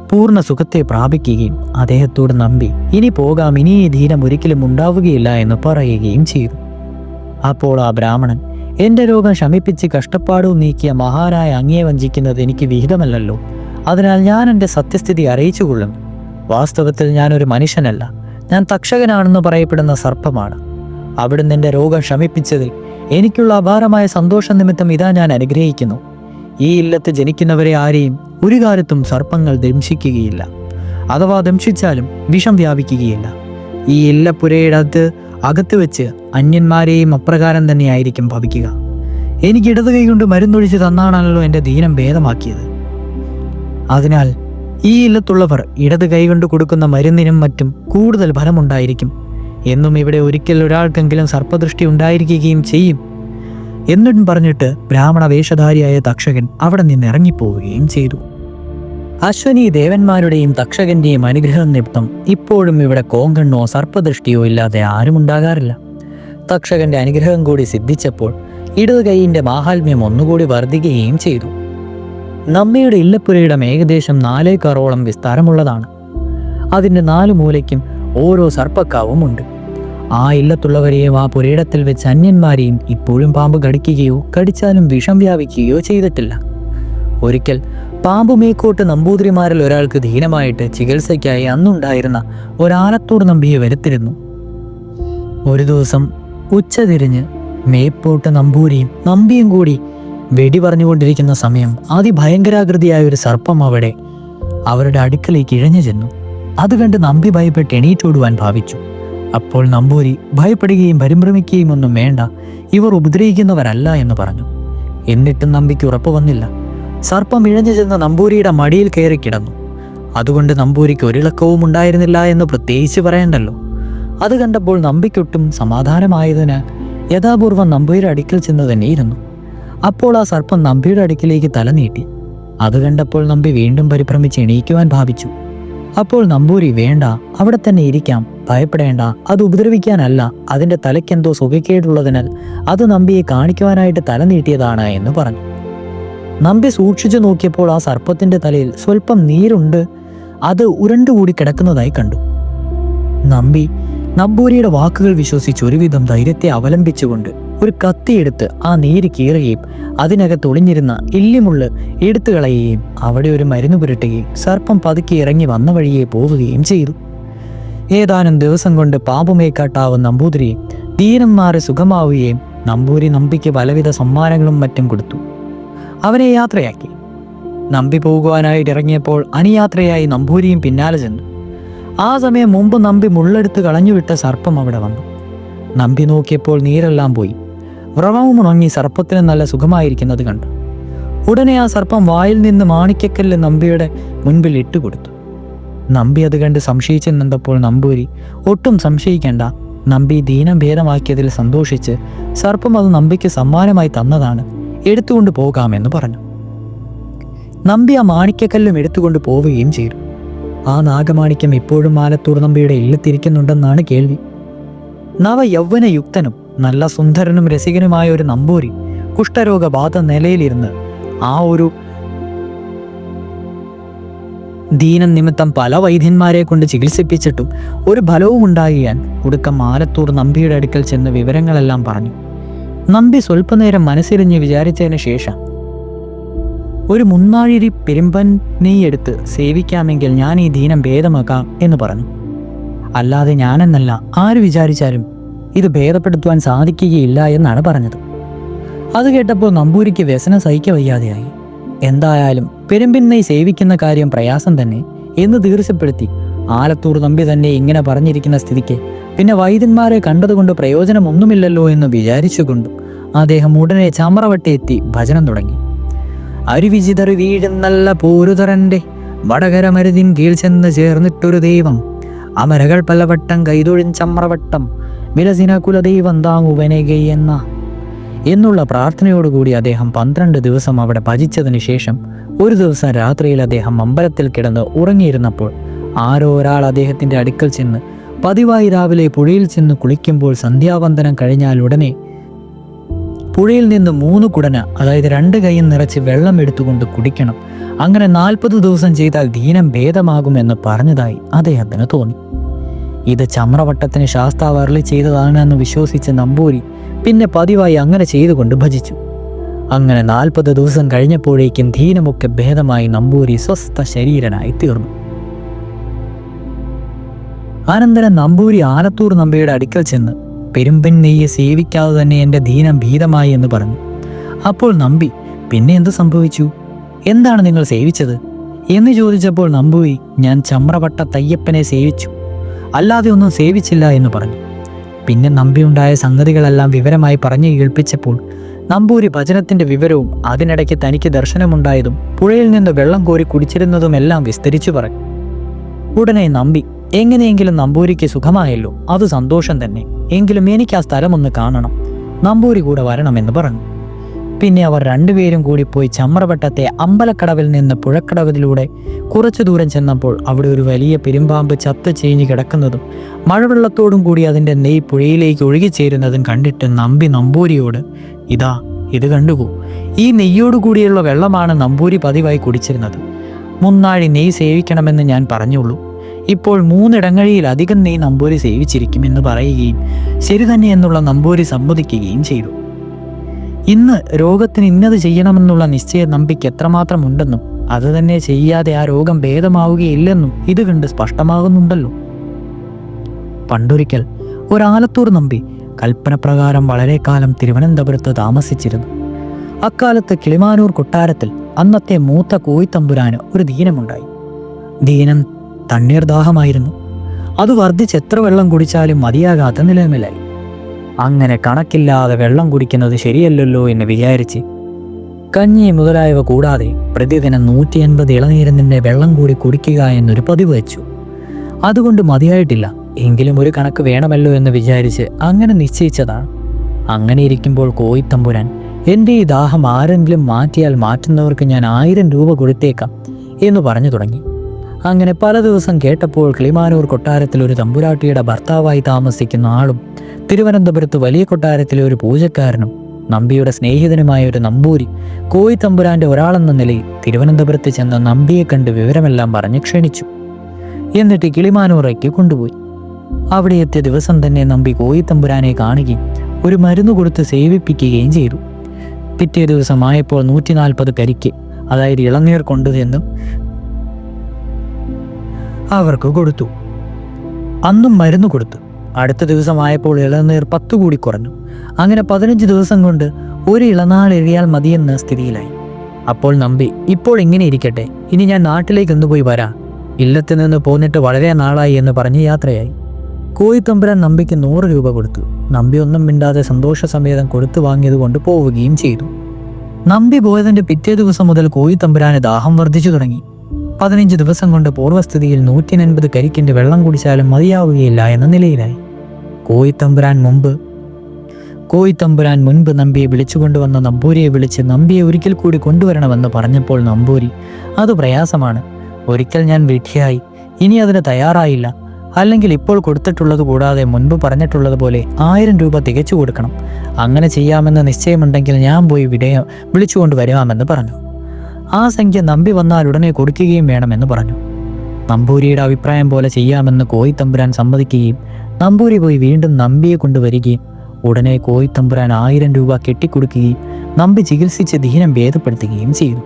പൂർണ്ണ സുഖത്തെ പ്രാപിക്കുകയും അദ്ദേഹത്തോട് നമ്പി ഇനി പോകാം, ഇനി ഈ ദീനം ഒരിക്കലും ഉണ്ടാവുകയില്ല എന്ന് പറയുകയും ചെയ്തു. അപ്പോൾ ആ ബ്രാഹ്മണൻ, എൻ്റെ രോഗം ശമിപ്പിച്ച് കഷ്ടപ്പാടും നീക്കിയ മഹാനായ അങ്ങയെ വഞ്ചിക്കുന്നത് എനിക്ക് വിഹിതമല്ലല്ലോ. അതിനാൽ ഞാൻ എൻ്റെ സത്യസ്ഥിതി അറിയിച്ചുകൊള്ളും. വാസ്തവത്തിൽ ഞാനൊരു മനുഷ്യനല്ല, ഞാൻ തക്ഷകനാണെന്ന് പറയപ്പെടുന്ന സർപ്പമാണ്. അവിടുന്ന് എൻ്റെ രോഗം ശമിപ്പിച്ചതിൽ എനിക്കുള്ള അപാരമായ സന്തോഷ നിമിത്തം ഇതാ ഞാൻ അനുഗ്രഹിക്കുന്നു. ഈ ഇല്ലത്ത് ജനിക്കുന്നവരെ ആരെയും ഒരു കാലത്തും സർപ്പങ്ങൾ ദംശിക്കുകയില്ല. അഥവാ ദംശിച്ചാലും വിഷം വ്യാപിക്കുകയില്ല. ഈ ഇല്ലപ്പുരയുടെ അകത്ത് വെച്ച് അന്യന്മാരെയും അപ്രകാരം തന്നെയായിരിക്കും ഭവിക്കുക. എനിക്ക് ഇടത് കൈകൊണ്ട് മരുന്നൊഴിച്ച് തന്നാണല്ലോ എൻ്റെ ദീനം ഭേദമാക്കിയത്. അതിനാൽ ഈ ഇല്ലത്തുള്ളവർ ഇടത് കൈകൊണ്ട് കൊടുക്കുന്ന മരുന്നിനും മറ്റും കൂടുതൽ ഫലമുണ്ടായിരിക്കും എന്നും ഇവിടെ ഒരിക്കൽ ഒരാൾക്കെങ്കിലും സർപ്പദൃഷ്ടി ഉണ്ടായിരിക്കുകയും ചെയ്യും എന്നും പറഞ്ഞിട്ട് ബ്രാഹ്മണ വേഷധാരിയായ തക്ഷകൻ അവിടെ നിന്ന് ഇറങ്ങിപ്പോവുകയും ചെയ്തു. അശ്വനി ദേവന്മാരുടെയും തക്ഷകന്റെയും അനുഗ്രഹം നിമിത്തം ഇപ്പോഴും ഇവിടെ കോങ്കണ്ണോ സർപ്പദൃഷ്ടിയോ ഇല്ലാതെ ആരും ഉണ്ടാകാറില്ല. തക്ഷകന്റെ അനുഗ്രഹം കൂടി സിദ്ധിച്ചപ്പോൾ ഇടത് കൈയിന്റെ മാഹാത്മ്യം ഒന്നുകൂടി വർദ്ധിക്കുകയും ചെയ്തു. നമ്മയുടെ ഇല്ലപ്പുരയുടെ ഏകദേശം 4 ഏക്കറോളം വിസ്താരമുള്ളതാണ്. അതിൻ്റെ 4 മൂലയ്ക്കും ഓരോ സർപ്പക്കാവും ഉണ്ട്. ആ ഇല്ലത്തുള്ളവരെയും ആ പുരയിടത്തിൽ വെച്ച് അന്യന്മാരെയും ഇപ്പോഴും പാമ്പ് കടിക്കുകയോ കടിച്ചാലും വിഷം വ്യാപിക്കുകയോ ചെയ്തിട്ടില്ല. ഒരിക്കൽ പാമ്പുമേക്കോട്ട് നമ്പൂതിരിമാരിൽ ഒരാൾക്ക് ധീനമായിട്ട് ചികിത്സയ്ക്കായി അന്നുണ്ടായിരുന്ന ഒരാലത്തൂർ നമ്പിയെ വരുത്തിരുന്നു. ഒരു ദിവസം ഉച്ചതിരിഞ്ഞ് മേപ്പോട്ട് നമ്പൂരിയും നമ്പിയും കൂടി വെടി പറഞ്ഞുകൊണ്ടിരിക്കുന്ന സമയം അതിഭയങ്കരാകൃതിയായ ഒരു സർപ്പം അവരുടെ അടുക്കലേക്ക് ഇഴഞ്ഞു ചെന്നു. അത് കണ്ട് നമ്പി ഭയപ്പെട്ട് എണീറ്റോടുവാൻ ഭാവിച്ചു. അപ്പോൾ നമ്പൂരി ഭയപ്പെടുകയും പരിഭ്രമിക്കുകയും ഒന്നും വേണ്ട, ഇവർ ഉപദ്രവിക്കുന്നവരല്ല എന്ന് പറഞ്ഞു. എന്നിട്ടും നമ്പിക്ക് ഉറപ്പ് വന്നില്ല. സർപ്പം ഇഴഞ്ഞു ചെന്ന് നമ്പൂരിയുടെ മടിയിൽ കയറി കിടന്നു. അതുകൊണ്ട് നമ്പൂരിക്ക് ഒരിളക്കവും ഉണ്ടായിരുന്നില്ല എന്ന് പ്രത്യേകിച്ച് പറയണ്ടല്ലോ. അത് കണ്ടപ്പോൾ നമ്പിക്കൊട്ടും സമാധാനമായതിനാൽ യഥാപൂർവം നമ്പൂരിയുടെ അടുക്കൽ ചെന്ന് തന്നെയിരുന്നു. അപ്പോൾ ആ സർപ്പം നമ്പിയുടെ അടുക്കിലേക്ക് തല നീട്ടി. അത് കണ്ടപ്പോൾ നമ്പി വീണ്ടും പരിഭ്രമിച്ച് എണീക്കുവാൻ ഭാവിച്ചു. അപ്പോൾ നമ്പൂരി, വേണ്ട, അവിടെ തന്നെ ഇരിക്കാം, ഭയപ്പെടേണ്ട, അത് ഉപദ്രവിക്കാനല്ല, അതിൻ്റെ തലയ്ക്കെന്തോ സുഖക്കേടുള്ളതിനാൽ അത് നമ്പിയെ കാണിക്കുവാനായിട്ട് തല നീട്ടിയതാണ് എന്ന് പറഞ്ഞു. നമ്പി സൂക്ഷിച്ചു നോക്കിയപ്പോൾ ആ സർപ്പത്തിൻ്റെ തലയിൽ സ്വല്പം നീരുണ്ട്, അത് ഉരുണ്ടുകൂടി കിടക്കുന്നതായി കണ്ടു. നമ്പൂരിയുടെ വാക്കുകൾ വിശ്വസിച്ച് ഒരുവിധം ധൈര്യത്തെ അവലംബിച്ചുകൊണ്ട് ഒരു കത്തിയെടുത്ത് ആ നീര് കീറുകയും അതിനകത്ത് ഒളിഞ്ഞിരുന്ന ഇല്ലിമുള്ള് എടുത്തു കളയുകയും അവിടെ ഒരു മരുന്ന് പുരട്ടുകയും സർപ്പം പതുക്കി ഇറങ്ങി വന്ന വഴിയെ പോവുകയും ചെയ്തു. ഏതാനും ദിവസം കൊണ്ട് പാമ്പുമേക്കാട്ടാവും നമ്പൂതിരിയെ ദീനം മാറി സുഖമാവുകയും നമ്പൂരി നമ്പിക്ക് പലവിധ സമ്മാനങ്ങളും മറ്റും കൊടുത്തു. അവനെ യാത്രയാക്കി. നമ്പി പോകുവാനായിട്ട് ഇറങ്ങിയപ്പോൾ അനുയാത്രയായി നമ്പൂരിയും പിന്നാലെ ചെന്നു. ആ സമയം മുമ്പ് നമ്പി മുള്ളെടുത്ത് കളഞ്ഞുവിട്ട സർപ്പം അവിടെ വന്നു. നമ്പി നോക്കിയപ്പോൾ നീരെല്ലാം പോയി. വ്രമവും ഉണങ്ങി സർപ്പത്തിന് നല്ല സുഖമായിരിക്കുന്നത് കണ്ടു. ഉടനെ ആ സർപ്പം വായിൽ നിന്ന് മാണിക്കക്കല്ല് നമ്പിയുടെ മുൻപിൽ ഇട്ടുകൊടുത്തു. നമ്പി അത് കണ്ട് സംശയിച്ചു നിന്നപ്പോൾ നമ്പൂരി ഒട്ടും സംശയിക്കേണ്ട, നമ്പി ദീനം ഭേദമാക്കിയതിൽ സന്തോഷിച്ച് സർപ്പം അത് നമ്പിക്ക് സമ്മാനമായി തന്നതാണ്, എടുത്തുകൊണ്ട് പോകാമെന്ന് പറഞ്ഞു. നമ്പി ആ മാണിക്കക്കല്ലും എടുത്തുകൊണ്ട് പോവുകയും ചെയ്തു. ആ നാഗമാണിക്യം ഇപ്പോഴും ആലത്തൂർ നമ്പിയുടെ ഇല്ലത്തിരിക്കുന്നുണ്ടെന്നാണ് കേൾവി. നവയൗവനയുക്തനും നല്ല സുന്ദരനും രസികനുമായ ഒരു നമ്പൂരി കുഷ്ഠരോഗബാധ നിലയിലിരുന്ന് ആ ഒരു ദീനം നിമിത്തം പല വൈദ്യന്മാരെ കൊണ്ട് ചികിത്സിപ്പിച്ചിട്ടും ഒരു ഫലവും ഉണ്ടാകിയാൻ ഒടുക്കം ആലത്തൂർ നമ്പിയുടെ അടുക്കൽ ചെന്ന് വിവരങ്ങളെല്ലാം പറഞ്ഞു. നമ്പി സ്വല്പനേരം മനസ്സിരിഞ്ഞ് വിചാരിച്ചതിന് ശേഷം, ഒരു മുന്നാഴിരി പെരുമ്പൻ നെയ്യെടുത്ത് സേവിക്കാമെങ്കിൽ ഞാൻ ഈ ദീനം ഭേദമാക്കാം എന്ന് പറഞ്ഞു. അല്ലാതെ ഞാനെന്നല്ല ആര് വിചാരിച്ചാലും ഇത് ഭേദപ്പെടുത്തുവാൻ സാധിക്കുകയില്ല എന്നാണ് പറഞ്ഞത്. അത് കേട്ടപ്പോൾ നമ്പൂരിക്ക് വ്യസനം സഹിക്കവയ്യാതെയായി. എന്തായാലും പെരുമ്പിൻ നെയ് സേവിക്കുന്ന കാര്യം പ്രയാസം തന്നെ എന്ന് തീർച്ചപ്പെടുത്തി ആലത്തൂർ നമ്പി തന്നെ ഇങ്ങനെ പറഞ്ഞിരിക്കുന്ന സ്ഥിതിക്ക് പിന്നെ വൈദ്യന്മാരെ കണ്ടതുകൊണ്ട് പ്രയോജനമൊന്നുമില്ലല്ലോ എന്ന് വിചാരിച്ചുകൊണ്ടും അദ്ദേഹം ഉടനെ ചമ്രവട്ടെത്തി ഭജനം തുടങ്ങി. അരുവിചിതറി വീഴുന്നല്ല പോരുതറന്റെ വടകര മരുതിൻ കീഴ് ചെന്ന് ചേർന്നിട്ടൊരു ദൈവം അമരകൾ പലവട്ടം കൈതൊഴിൻ ചമ്രവട്ടം വിലസിന കുലദൈവം താങ്ങുവനകയെന്ന എന്നുള്ള പ്രാർത്ഥനയോടുകൂടി അദ്ദേഹം 12 ദിവസം അവിടെ ഭജിച്ചതിന് ശേഷം ഒരു ദിവസം രാത്രിയിൽ അദ്ദേഹം അമ്പലത്തിൽ കിടന്ന് ഉറങ്ങിയിരുന്നപ്പോൾ ആരോ ഒരാൾ അദ്ദേഹത്തിൻ്റെ അടുക്കൽ ചെന്ന്, പതിവായി രാവിലെ പുഴയിൽ ചെന്ന് കുളിക്കുമ്പോൾ സന്ധ്യാവന്ദനം കഴിഞ്ഞാൽ ഉടനെ പുഴയിൽ നിന്ന് 3 കുടന, അതായത് 2 കൈയും നിറച്ച് വെള്ളം എടുത്തുകൊണ്ട് കുടിക്കണം, അങ്ങനെ 40 ദിവസം ചെയ്താൽ ദീനം ഭേദമാകുമെന്ന് പറഞ്ഞതായി അദ്ദേഹത്തിന് തോന്നി. ഇത് ചമ്രവട്ടത്തിന് ശാസ്താവ് അരുളി ചെയ്തതാണ് എന്ന് വിശ്വസിച്ച നമ്പൂരി പിന്നെ പതിവായി അങ്ങനെ ചെയ്തുകൊണ്ട് ഭജിച്ചു. അങ്ങനെ 40 ദിവസം കഴിഞ്ഞപ്പോഴേക്കും ദീനമൊക്കെ ഭേദമായി നമ്പൂരി സ്വസ്ഥ ശരീരനായി തീർന്നു. അനന്തരം നമ്പൂരി ആലത്തൂർ നമ്പിയുടെ അടുക്കൽ ചെന്ന്, പെരുമ്പൻ നെയ്യെ സേവിക്കാതെ തന്നെ എൻ്റെ ദീനം ഭേദമായി എന്ന് പറഞ്ഞു. അപ്പോൾ നമ്പി, പിന്നെ എന്ത് സംഭവിച്ചു, എന്താണ് നിങ്ങൾ സേവിച്ചത് എന്ന് ചോദിച്ചപ്പോൾ നമ്പൂരി, ഞാൻ ചമ്രവട്ട തയ്യപ്പനെ സേവിച്ചു, അല്ലാതെ ഒന്നും സേവിച്ചില്ല എന്ന് പറഞ്ഞു. പിന്നെ നമ്പിയുണ്ടായ സംഗതികളെല്ലാം വിവരമായി പറഞ്ഞു കേൾപ്പിച്ചപ്പോൾ നമ്പൂരി ഭജനത്തിൻ്റെ വിവരവും അതിനിടയ്ക്ക് തനിക്ക് ദർശനമുണ്ടായതും പുഴയിൽ നിന്ന് വെള്ളം കോരി കുടിച്ചിരുന്നതുമെല്ലാം വിസ്തരിച്ചു പറഞ്ഞു. ഉടനെ നമ്പി, എങ്ങനെയെങ്കിലും നമ്പൂരിക്ക് സുഖമായല്ലോ, അത് സന്തോഷം തന്നെ, എങ്കിലും എനിക്ക് ആ സ്ഥലമൊന്ന് കാണണം, നമ്പൂരി കൂടെ വരണമെന്ന് പറഞ്ഞു. പിന്നെ അവർ രണ്ടുപേരും കൂടി പോയി ചമ്രവട്ടത്തെ അമ്പലക്കടവിൽ നിന്ന് പുഴക്കടവിലൂടെ കുറച്ചു ദൂരം ചെന്നപ്പോൾ അവിടെ ഒരു വലിയ പെരുമ്പാമ്പ് ചത്ത് ചീഞ്ഞു കിടക്കുന്നതും മഴവെള്ളത്തോടും കൂടി അതിൻ്റെ നെയ് പുഴയിലേക്ക് ഒഴുകിച്ചേരുന്നതും കണ്ടിട്ട് നമ്പി നമ്പൂരിയോട്, ഇതാ ഇത് കണ്ടുകൂ, ഈ നെയ്യോടുകൂടിയുള്ള വെള്ളമാണ് നമ്പൂരി പതിവായി കുടിച്ചിരുന്നത്. മുന്നാഴി നെയ് സേവിക്കണമെന്ന് ഞാൻ പറഞ്ഞുള്ളൂ. ഇപ്പോൾ 3 ഇടങ്ങഴിയിൽ അധികം നെയ് നമ്പൂരി സേവിച്ചിരിക്കുമെന്ന് പറയുകയും ശരി തന്നെ എന്നുള്ള നമ്പൂരി സമ്മതിക്കുകയും ചെയ്തു. ഇന്ന് രോഗത്തിന് ഇന്നത് ചെയ്യണമെന്നുള്ള നിശ്ചയം നമ്പിക്ക് എത്രമാത്രം ഉണ്ടെന്നും അത് തന്നെ ചെയ്യാതെ ആ രോഗം ഭേദമാവുകയില്ലെന്നും ഇത് കണ്ട് സ്പഷ്ടമാകുന്നുണ്ടല്ലോ. പണ്ടൊരിക്കൽ ഒരാലത്തൂർ നമ്പി കൽപ്പനപ്രകാരം വളരെ കാലം തിരുവനന്തപുരത്ത് താമസിച്ചിരുന്നു. അക്കാലത്ത് കിളിമാനൂർ കൊട്ടാരത്തിൽ അന്നത്തെ മൂത്ത കോയിത്തമ്പുരാന് ഒരു ദീനമുണ്ടായി. ദീനം തണ്ണീർദാഹമായിരുന്നു. അത് വർദ്ധിച്ച് എത്ര വെള്ളം കുടിച്ചാലും മതിയാകാത്ത നിലമിലായി. അങ്ങനെ കണക്കില്ലാതെ വെള്ളം കുടിക്കുന്നത് ശരിയല്ലല്ലോ എന്ന് വിചാരിച്ച് കഞ്ഞി മുതലായവ കൂടാതെ പ്രതിദിനം 180 ഇളനീരിൻ്റെ വെള്ളം കൂടി കുടിക്കുക എന്നൊരു പതിവ് വെച്ചു. അതുകൊണ്ട് മതിയായിട്ടില്ല, എങ്കിലും ഒരു കണക്ക് വേണമല്ലോ എന്ന് വിചാരിച്ച് അങ്ങനെ നിശ്ചയിച്ചതാണ്. അങ്ങനെ ഇരിക്കുമ്പോൾ കോയിത്തമ്പുരാൻ, എൻ്റെ ഈ ദാഹം ആരെങ്കിലും മാറ്റിയാൽ മാറ്റുന്നവർക്ക് ഞാൻ 1000 രൂപ കൊടുത്തേക്കാം എന്ന് പറഞ്ഞു തുടങ്ങി. അങ്ങനെ പല ദിവസം കേട്ടപ്പോൾ കിളിമാനൂർ കൊട്ടാരത്തിൽ ഒരു തമ്പുരാട്ടിയുടെ ഭർത്താവായി താമസിക്കുന്ന ആളും തിരുവനന്തപുരത്ത് വലിയ കൊട്ടാരത്തിലെ ഒരു പൂജക്കാരനും നമ്പിയുടെ സ്നേഹിതനുമായ ഒരു നമ്പൂരി കോയിത്തമ്പുരാൻ്റെ ഒരാളെന്ന നിലയിൽ തിരുവനന്തപുരത്ത് ചെന്ന നമ്പിയെ കണ്ട് വിവരമെല്ലാം പറഞ്ഞ് ക്ഷണിച്ചു. എന്നിട്ട് കിളിമാനൂറേക്ക് കൊണ്ടുപോയി. അവിടെ എത്തിയ ദിവസം തന്നെ നമ്പി കോയിത്തമ്പുരാനെ കാണുകയും ഒരു മരുന്ന് കൊടുത്ത് സേവിപ്പിക്കുകയും ചെയ്തു. പിറ്റേ ദിവസമായപ്പോൾ 140 കരിക്ക്, അതായത് ഇളനീർ കൊണ്ടുചെന്നും അവർക്ക് കൊടുത്തു. അന്നും മരുന്ന് കൊടുത്തു. അടുത്ത ദിവസമായപ്പോൾ ഇളനീർ 10 കൂടി കുറഞ്ഞു. അങ്ങനെ 15 ദിവസം കൊണ്ട് ഒരു ഇളനാൾ എറിയാൽ മതിയെന്ന സ്ഥിതിയിലായി. അപ്പോൾ നമ്പി, ഇപ്പോൾ ഇങ്ങനെ ഇരിക്കട്ടെ, ഇനി ഞാൻ നാട്ടിലേക്ക് ഒന്നുപോയി വരാം, ഇല്ലത്ത് നിന്ന് പോന്നിട്ട് വളരെ നാളായി എന്ന് പറഞ്ഞ് യാത്രയായി. കോയിത്തമ്പുരാൻ നമ്പിക്ക് 100 രൂപ കൊടുത്തു. നമ്പി ഒന്നും മിണ്ടാതെ സന്തോഷസമേതം കൊടുത്തു വാങ്ങിയത് കൊണ്ട് പോവുകയും ചെയ്തു. നമ്പി പോയതിന്റെ പിറ്റേ ദിവസം മുതൽ കോയിത്തമ്പുരാന് ദാഹം വർദ്ധിച്ചു തുടങ്ങി. 15 ദിവസം കൊണ്ട് പൂർവ്വസ്ഥിതിയിൽ 180 കരിക്കിന്റെ വെള്ളം കുടിച്ചാലും മതിയാവുകയില്ല എന്ന നിലയിലായി. കോയിത്തമ്പുരാൻ മുൻപ് നമ്പിയെ വിളിച്ചുകൊണ്ടുവന്ന നമ്പൂരിയെ വിളിച്ച് നമ്പിയെ ഒരിക്കൽ കൂടി കൊണ്ടുവരണമെന്ന് പറഞ്ഞപ്പോൾ നമ്പൂരി, അത് പ്രയാസമാണ്. ഒരിക്കൽ ഞാൻ വിഡ്ഢിയായി, ഇനി അതിന് തയ്യാറായില്ല. അല്ലെങ്കിൽ ഇപ്പോൾ കൊടുത്തിട്ടുള്ളത് കൂടാതെ മുൻപ് പറഞ്ഞിട്ടുള്ളതുപോലെ 1000 രൂപ തികച്ചു കൊടുക്കണം. അങ്ങനെ ചെയ്യാമെന്ന് നിശ്ചയമുണ്ടെങ്കിൽ ഞാൻ പോയി വിളിച്ചുകൊണ്ട് വരാമെന്ന് പറഞ്ഞു. ആ സംഖ്യ നമ്പി വന്നാൽ ഉടനെ കൊടുക്കുകയും വേണമെന്ന് പറഞ്ഞു. നമ്പൂരിയുടെ അഭിപ്രായം പോലെ ചെയ്യാമെന്ന് കോയിത്തമ്പുരാൻ സമ്മതിക്കുകയും നമ്പൂരി പോയി വീണ്ടും നമ്പിയെ കൊണ്ടുവരികയും ഉടനെ കോയിത്തമ്പുരാൻ 1000 രൂപ കെട്ടിക്കൊടുക്കുകയും നമ്പി ചികിത്സിച്ച് ദീനം ഭേദപ്പെടുത്തുകയും ചെയ്തു.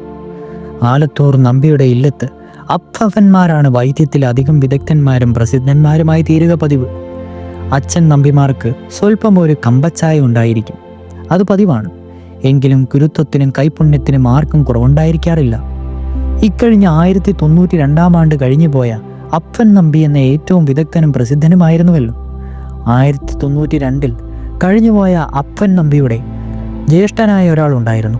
ആലത്തൂർ നമ്പിയുടെ ഇല്ലത്ത് അപ്പവന്മാരാണ് വൈദ്യത്തിൽ അധികം വിദഗ്ധന്മാരും പ്രസിദ്ധന്മാരുമായി തീരുക പതിവ്. അച്ഛൻ നമ്പിമാർക്ക് സ്വല്പം ഒരു കമ്പച്ചായ ഉണ്ടായിരിക്കും, അത് പതിവാണ്. എങ്കിലും ഗുരുത്വത്തിനും കൈപുണ്യത്തിനും ആർക്കും കുറവുണ്ടായിരിക്കാറില്ല. ഇക്കഴിഞ്ഞ 1092 ആണ്ട് കഴിഞ്ഞുപോയ അപ്പൻ നമ്പി എന്ന ഏറ്റവും വിദഗ്ധനും പ്രസിദ്ധനുമായിരുന്നുവല്ലോ. 1092 കഴിഞ്ഞുപോയ അപ്പൻ നമ്പിയുടെ ജ്യേഷ്ഠനായ ഒരാൾ ഉണ്ടായിരുന്നു.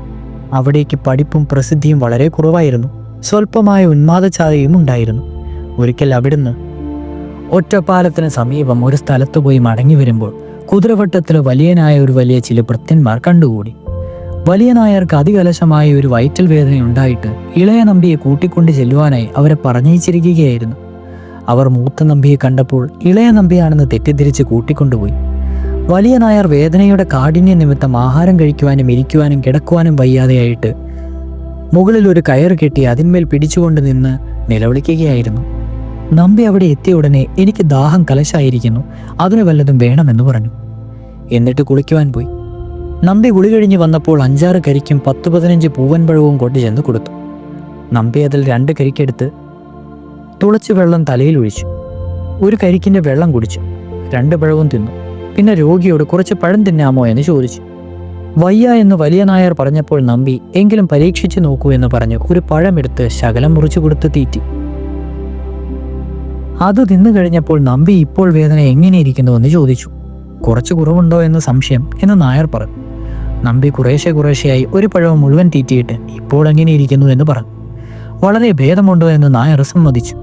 അവിടേക്ക് പഠിപ്പും പ്രസിദ്ധിയും വളരെ കുറവായിരുന്നു. സ്വല്പമായ ഉന്മാദച്ചാതയും ഉണ്ടായിരുന്നു. ഒരിക്കൽ അവിടുന്ന് ഒറ്റപ്പാലത്തിന് സമീപം ഒരു സ്ഥലത്ത് പോയി മടങ്ങി വരുമ്പോൾ കുതിരവട്ടത്തിൽ വലിയനായ ഒരു വലിയ ചില ഭൃത്യന്മാർ കണ്ടുകൂടി. വലിയ നായർക്ക് അതികലശമായ ഒരു വയറ്റൽ വേദന ഉണ്ടായിട്ട് ഇളയ നമ്പിയെ കൂട്ടിക്കൊണ്ട് ചെല്ലുവാനായി അവരെ പറഞ്ഞയച്ചിരിക്കുകയായിരുന്നു. അവർ മൂത്ത നമ്പിയെ കണ്ടപ്പോൾ ഇളയ നമ്പിയാണെന്ന് തെറ്റിദ്ധരിച്ച് കൂട്ടിക്കൊണ്ടുപോയി. വലിയ നായർ വേദനയുടെ കാഠിന്യ നിമിത്തം ആഹാരം കഴിക്കുവാനും ഇരിക്കുവാനും കിടക്കുവാനും വയ്യാതെയായിട്ട് മുകളിൽ ഒരു കയറ് കെട്ടി അതിന്മേൽ പിടിച്ചുകൊണ്ട് നിന്ന് നിലവിളിക്കുകയായിരുന്നു. നമ്പി അവിടെ എത്തിയ ഉടനെ, എനിക്ക് ദാഹം കലശായിരിക്കുന്നു, അതിന് വല്ലതും വേണമെന്ന് പറഞ്ഞു. എന്നിട്ട് കുളിക്കുവാൻ പോയി. നമ്പി കുളി കഴിഞ്ഞ് വന്നപ്പോൾ 5-6 കരിക്കും 10-15 പൂവൻപഴവും കൊണ്ട് ചെന്ന് കൊടുത്തു. നമ്പി അതിൽ 2 കരിക്കെടുത്ത് തുളച്ച് വെള്ളം തലയിൽ ഒഴിച്ചു. ഒരു കരിക്കിന്റെ വെള്ളം കുടിച്ചു. 2 പഴവും തിന്നു. പിന്നെ രോഗിയോട് കുറച്ച് പഴം തിന്നാമോ എന്ന് ചോദിച്ചു. വയ്യ എന്ന് വലിയ നായർ പറഞ്ഞപ്പോൾ നമ്പി, എങ്കിലും പരീക്ഷിച്ചു നോക്കൂ എന്ന് പറഞ്ഞു ഒരു പഴമെടുത്ത് ശകലം മുറിച്ചു കൊടുത്ത് തീറ്റി. അത് തിന്നു കഴിഞ്ഞപ്പോൾ നമ്പി, ഇപ്പോൾ വേദന എങ്ങനെയിരിക്കുന്നു എന്ന് ചോദിച്ചു. കുറച്ച് കുറവുണ്ടോ എന്ന് സംശയം എന്ന് നായർ പറഞ്ഞു. നമ്പി കുറേശ്ശെയായി ഒരു പഴവും മുഴുവൻ തീറ്റിയിട്ട് ഇപ്പോൾ എങ്ങനെയിരിക്കുന്നു എന്ന് പറഞ്ഞു. വളരെ ഭേദമുണ്ടോ എന്ന് നായർ സമ്മതിച്ചു.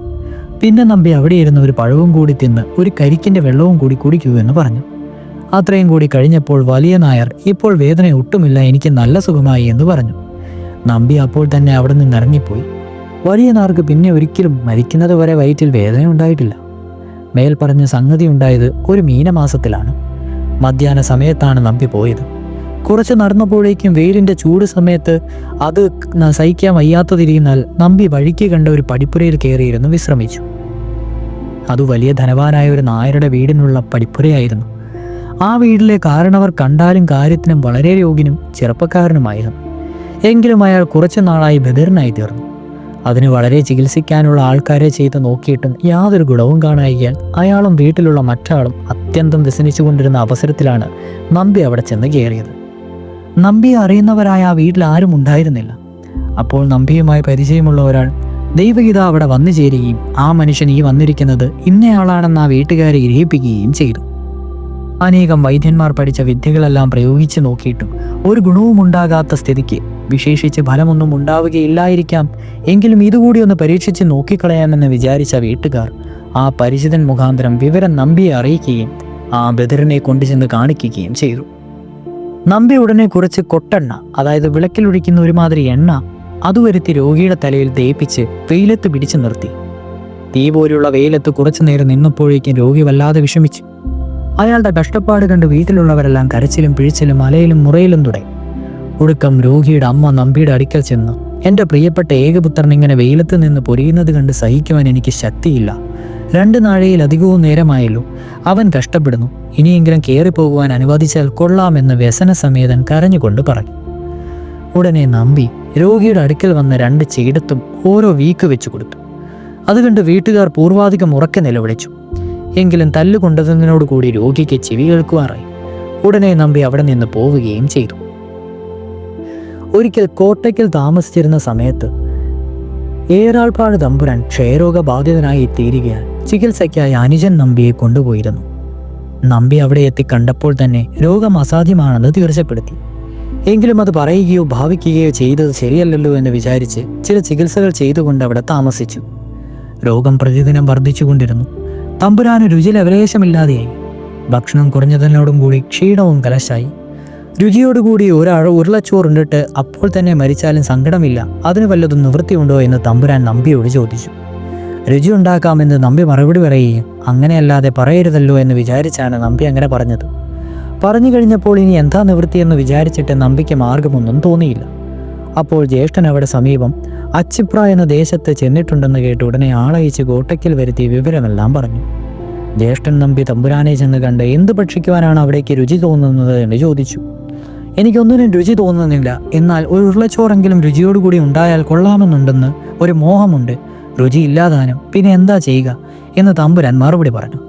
പിന്നെ നമ്പി അവിടെ ഇരുന്ന് ഒരു പഴവും കൂടി തിന്ന് ഒരു കരിക്കിന്റെ വെള്ളവും കൂടി കുടിക്കൂ എന്ന് പറഞ്ഞു. അത്രയും കൂടി കഴിഞ്ഞപ്പോൾ വലിയ നായർ, ഇപ്പോൾ വേദന ഒട്ടുമില്ല, എനിക്ക് നല്ല സുഖമായി എന്ന് പറഞ്ഞു. നമ്പി അപ്പോൾ തന്നെ അവിടെ നിന്ന് ഇറങ്ങിപ്പോയി. വലിയ നായർക്ക് പിന്നെ ഒരിക്കലും മരിക്കുന്നത് വരെ വയറ്റിൽ വേദന ഉണ്ടായിട്ടില്ല. മേൽ പറഞ്ഞ സംഗതി ഉണ്ടായത് ഒരു മീനമാസത്തിലാണ്. മധ്യാഹ്ന സമയത്താണ് നമ്പി പോയത്. കുറച്ച് നടന്നപ്പോഴേക്കും വെയിലിന്റെ ചൂട് സമയത്ത് അത് സഹിക്കാൻ വയ്യാത്തതിരിയുന്നാൽ നമ്പി വഴിക്ക് കണ്ട ഒരു പടിപ്പുരയിൽ കയറിയിരുന്നു വിശ്രമിച്ചു. അത് വലിയ ധനവാനായ ഒരു നായരുടെ വീടിനുള്ള പടിപ്പുരയായിരുന്നു. ആ വീട്ടിലെ കാരണവർ കണ്ടാലും കാര്യത്തിനും വളരെ യോഗ്യനും ചെറുപ്പക്കാരനുമായിരുന്നു. എങ്കിലും അയാൾ കുറച്ചു നാളായി ബധിരനായി തീർന്നു. അതിന് വളരെ ചികിത്സിക്കാനുള്ള ആൾക്കാരെ ചെയ്ത് നോക്കിയിട്ടും യാതൊരു ഗുണവും കാണായികയാൽ അയാളും വീട്ടിലുള്ള മറ്റാളും അത്യന്തം വ്യസനിച്ചുകൊണ്ടിരുന്ന അവസരത്തിലാണ് നമ്പി അവിടെ ചെന്ന് കയറിയത്. നമ്പിയെ അറിയുന്നവരായ ആ വീട്ടിൽ ആരും ഉണ്ടായിരുന്നില്ല. അപ്പോൾ നമ്പിയുമായി പരിചയമുള്ള ഒരാൾ ദൈവഗീത അവിടെ വന്നു ചേരുകയും ആ മനുഷ്യൻ ഈ വന്നിരിക്കുന്നത് ഇന്നയാളാണെന്ന് ആ വീട്ടുകാരെ ഗ്രഹിപ്പിക്കുകയും ചെയ്തു. അനേകം വൈദ്യന്മാർ പഠിച്ച വിദ്യകളെല്ലാം പ്രയോഗിച്ചു നോക്കിയിട്ടും ഒരു ഗുണവും ഉണ്ടാകാത്ത സ്ഥിതിക്ക്, വിശേഷിച്ച് ഫലമൊന്നും ഉണ്ടാവുകയില്ലായിരിക്കാം, എങ്കിലും ഇതുകൂടി ഒന്ന് പരീക്ഷിച്ച് നോക്കിക്കളയാമെന്ന് വിചാരിച്ച വീട്ടുകാർ ആ പരിചിതൻ മുഖാന്തരം വിവരം നമ്പിയെ അറിയിക്കുകയും ആ ബദിരനെ കൊണ്ടുചെന്ന് കാണിക്കുകയും ചെയ്തു. നമ്പി ഉടനെ കുറച്ച് കൊട്ടെണ്ണ, അതായത് വിളക്കിലൊഴിക്കുന്ന ഒരുമാതിരി എണ്ണ, അത് വരുത്തി രോഗിയുടെ തലയിൽ തേപ്പിച്ച് വെയിലത്ത് പിടിച്ചു നിർത്തി. തീ പോലുള്ള വെയിലത്ത് കുറച്ചു നേരം നിന്നപ്പോഴേക്കും രോഗി വല്ലാതെ വിഷമിച്ചു. അയാളുടെ കഷ്ടപ്പാട് കണ്ട് വീട്ടിലുള്ളവരെല്ലാം കരച്ചിലും പിഴിച്ചിലും അലയിലും മുറയിലും തുടങ്ങി. ഒടുക്കം രോഗിയുടെ അമ്മ നമ്പിയുടെ അടുക്കൽ ചെന്ന്, എൻ്റെ പ്രിയപ്പെട്ട ഏകപുത്രൻ ഇങ്ങനെ വെയിലത്ത് നിന്ന് പൊരിയുന്നത് കണ്ട് സഹിക്കുവാൻ എനിക്ക് ശക്തിയില്ല. 2 നാഴികയിലധികവും നേരമായല്ലോ, അവൻ കഷ്ടപ്പെടുന്നു, ഇനിയെങ്കിലും കയറിപ്പോകുവാൻ അനുവദിച്ചാൽ കൊള്ളാമെന്ന് വ്യസനസമേതൻ കരഞ്ഞുകൊണ്ട് പറഞ്ഞു. ഉടനെ നമ്പി രോഗിയുടെ അടുക്കൽ വന്ന 2 ചീടത്തും ഓരോ വീക്ക് വെച്ചു കൊടുത്തു. അതുകണ്ട് വീട്ടുകാർ പൂർവാധികം ഉറക്കെ നിലവിളിച്ചു. എങ്കിലും തല്ലുകൊണ്ടതിനോടുകൂടി രോഗിക്ക് ചെവി കേൾക്കുവാറായി. ഉടനെ നമ്പി അവിടെ നിന്ന് പോവുകയും ചെയ്തു. ഒരിക്കൽ കോട്ടയ്ക്കൽ താമസിച്ചിരുന്ന സമയത്ത് ഏറാൾപ്പാട് തമ്പുരാൻ ക്ഷയരോഗബാധിതനായി തീരുകയാൽ ചികിത്സയ്ക്കായി അനുജൻ നമ്പിയെ കൊണ്ടുപോയിരുന്നു. നമ്പി അവിടെ എത്തി കണ്ടപ്പോൾ തന്നെ രോഗം അസാധ്യമാണെന്ന് തീർച്ചപ്പെടുത്തി. എങ്കിലും അത് പറയുകയോ ഭാവിക്കുകയോ ചെയ്തത് ശരിയല്ലല്ലോ എന്ന് വിചാരിച്ച് ചില ചികിത്സകൾ ചെയ്തുകൊണ്ട് അവിടെ താമസിച്ചു. രോഗം പ്രതിദിനം വർദ്ധിച്ചുകൊണ്ടിരുന്നു. തമ്പുരാന് രുചി ലവലേശമില്ലാതെയായി. ഭക്ഷണം കുറഞ്ഞതിനോടും കൂടി ക്ഷീണവും കലശായി. രുചിയോടുകൂടി ഒരാൾ ഉരുളച്ചോറുണ്ടിട്ട് അപ്പോൾ തന്നെ മരിച്ചാലും സങ്കടമില്ല, അതിന് വല്ലതും നിവൃത്തിയുണ്ടോ എന്ന് തമ്പുരാൻ നമ്പിയോട് ചോദിച്ചു. രുചി ഉണ്ടാക്കാമെന്ന് നമ്പി മറുപടി പറയുകയും അങ്ങനെയല്ലാതെ പറയരുതല്ലോ എന്ന് വിചാരിച്ചാണ് നമ്പി അങ്ങനെ പറഞ്ഞത്. പറഞ്ഞു കഴിഞ്ഞപ്പോൾ ഇനി എന്താ നിവൃത്തിയെന്ന് വിചാരിച്ചിട്ട് നമ്പിക്ക് മാർഗമൊന്നും തോന്നിയില്ല. അപ്പോൾ ജ്യേഷ്ഠൻ അവിടെ സമീപം അച്ചിപ്ര എന്ന ദേശത്ത് ചെന്നിട്ടുണ്ടെന്ന് കേട്ട് ഉടനെ ആളയച്ച് കോട്ടയ്ക്കൽ വരുത്തി വിവരമെല്ലാം പറഞ്ഞു. ജ്യേഷ്ഠൻ നമ്പി തമ്പുരാനെ ചെന്ന് കണ്ട് എന്ത് ഭക്ഷിക്കുവാനാണ് അവിടേക്ക് രുചി തോന്നുന്നത് എന്ന് ചോദിച്ചു. എനിക്കൊന്നിനും രുചി തോന്നുന്നില്ല, എന്നാൽ ഒരു ഉരുളച്ചോറെങ്കിലും രുചിയോടുകൂടി ഉണ്ടായാൽ കൊള്ളാമെന്നുണ്ടെന്ന് ഒരു മോഹമുണ്ട്. രുചി ഇല്ലാതാനും പിന്നെ എന്താ ചെയ്യുക എന്ന് തമ്പുരാൻ മറുപടി പറഞ്ഞു.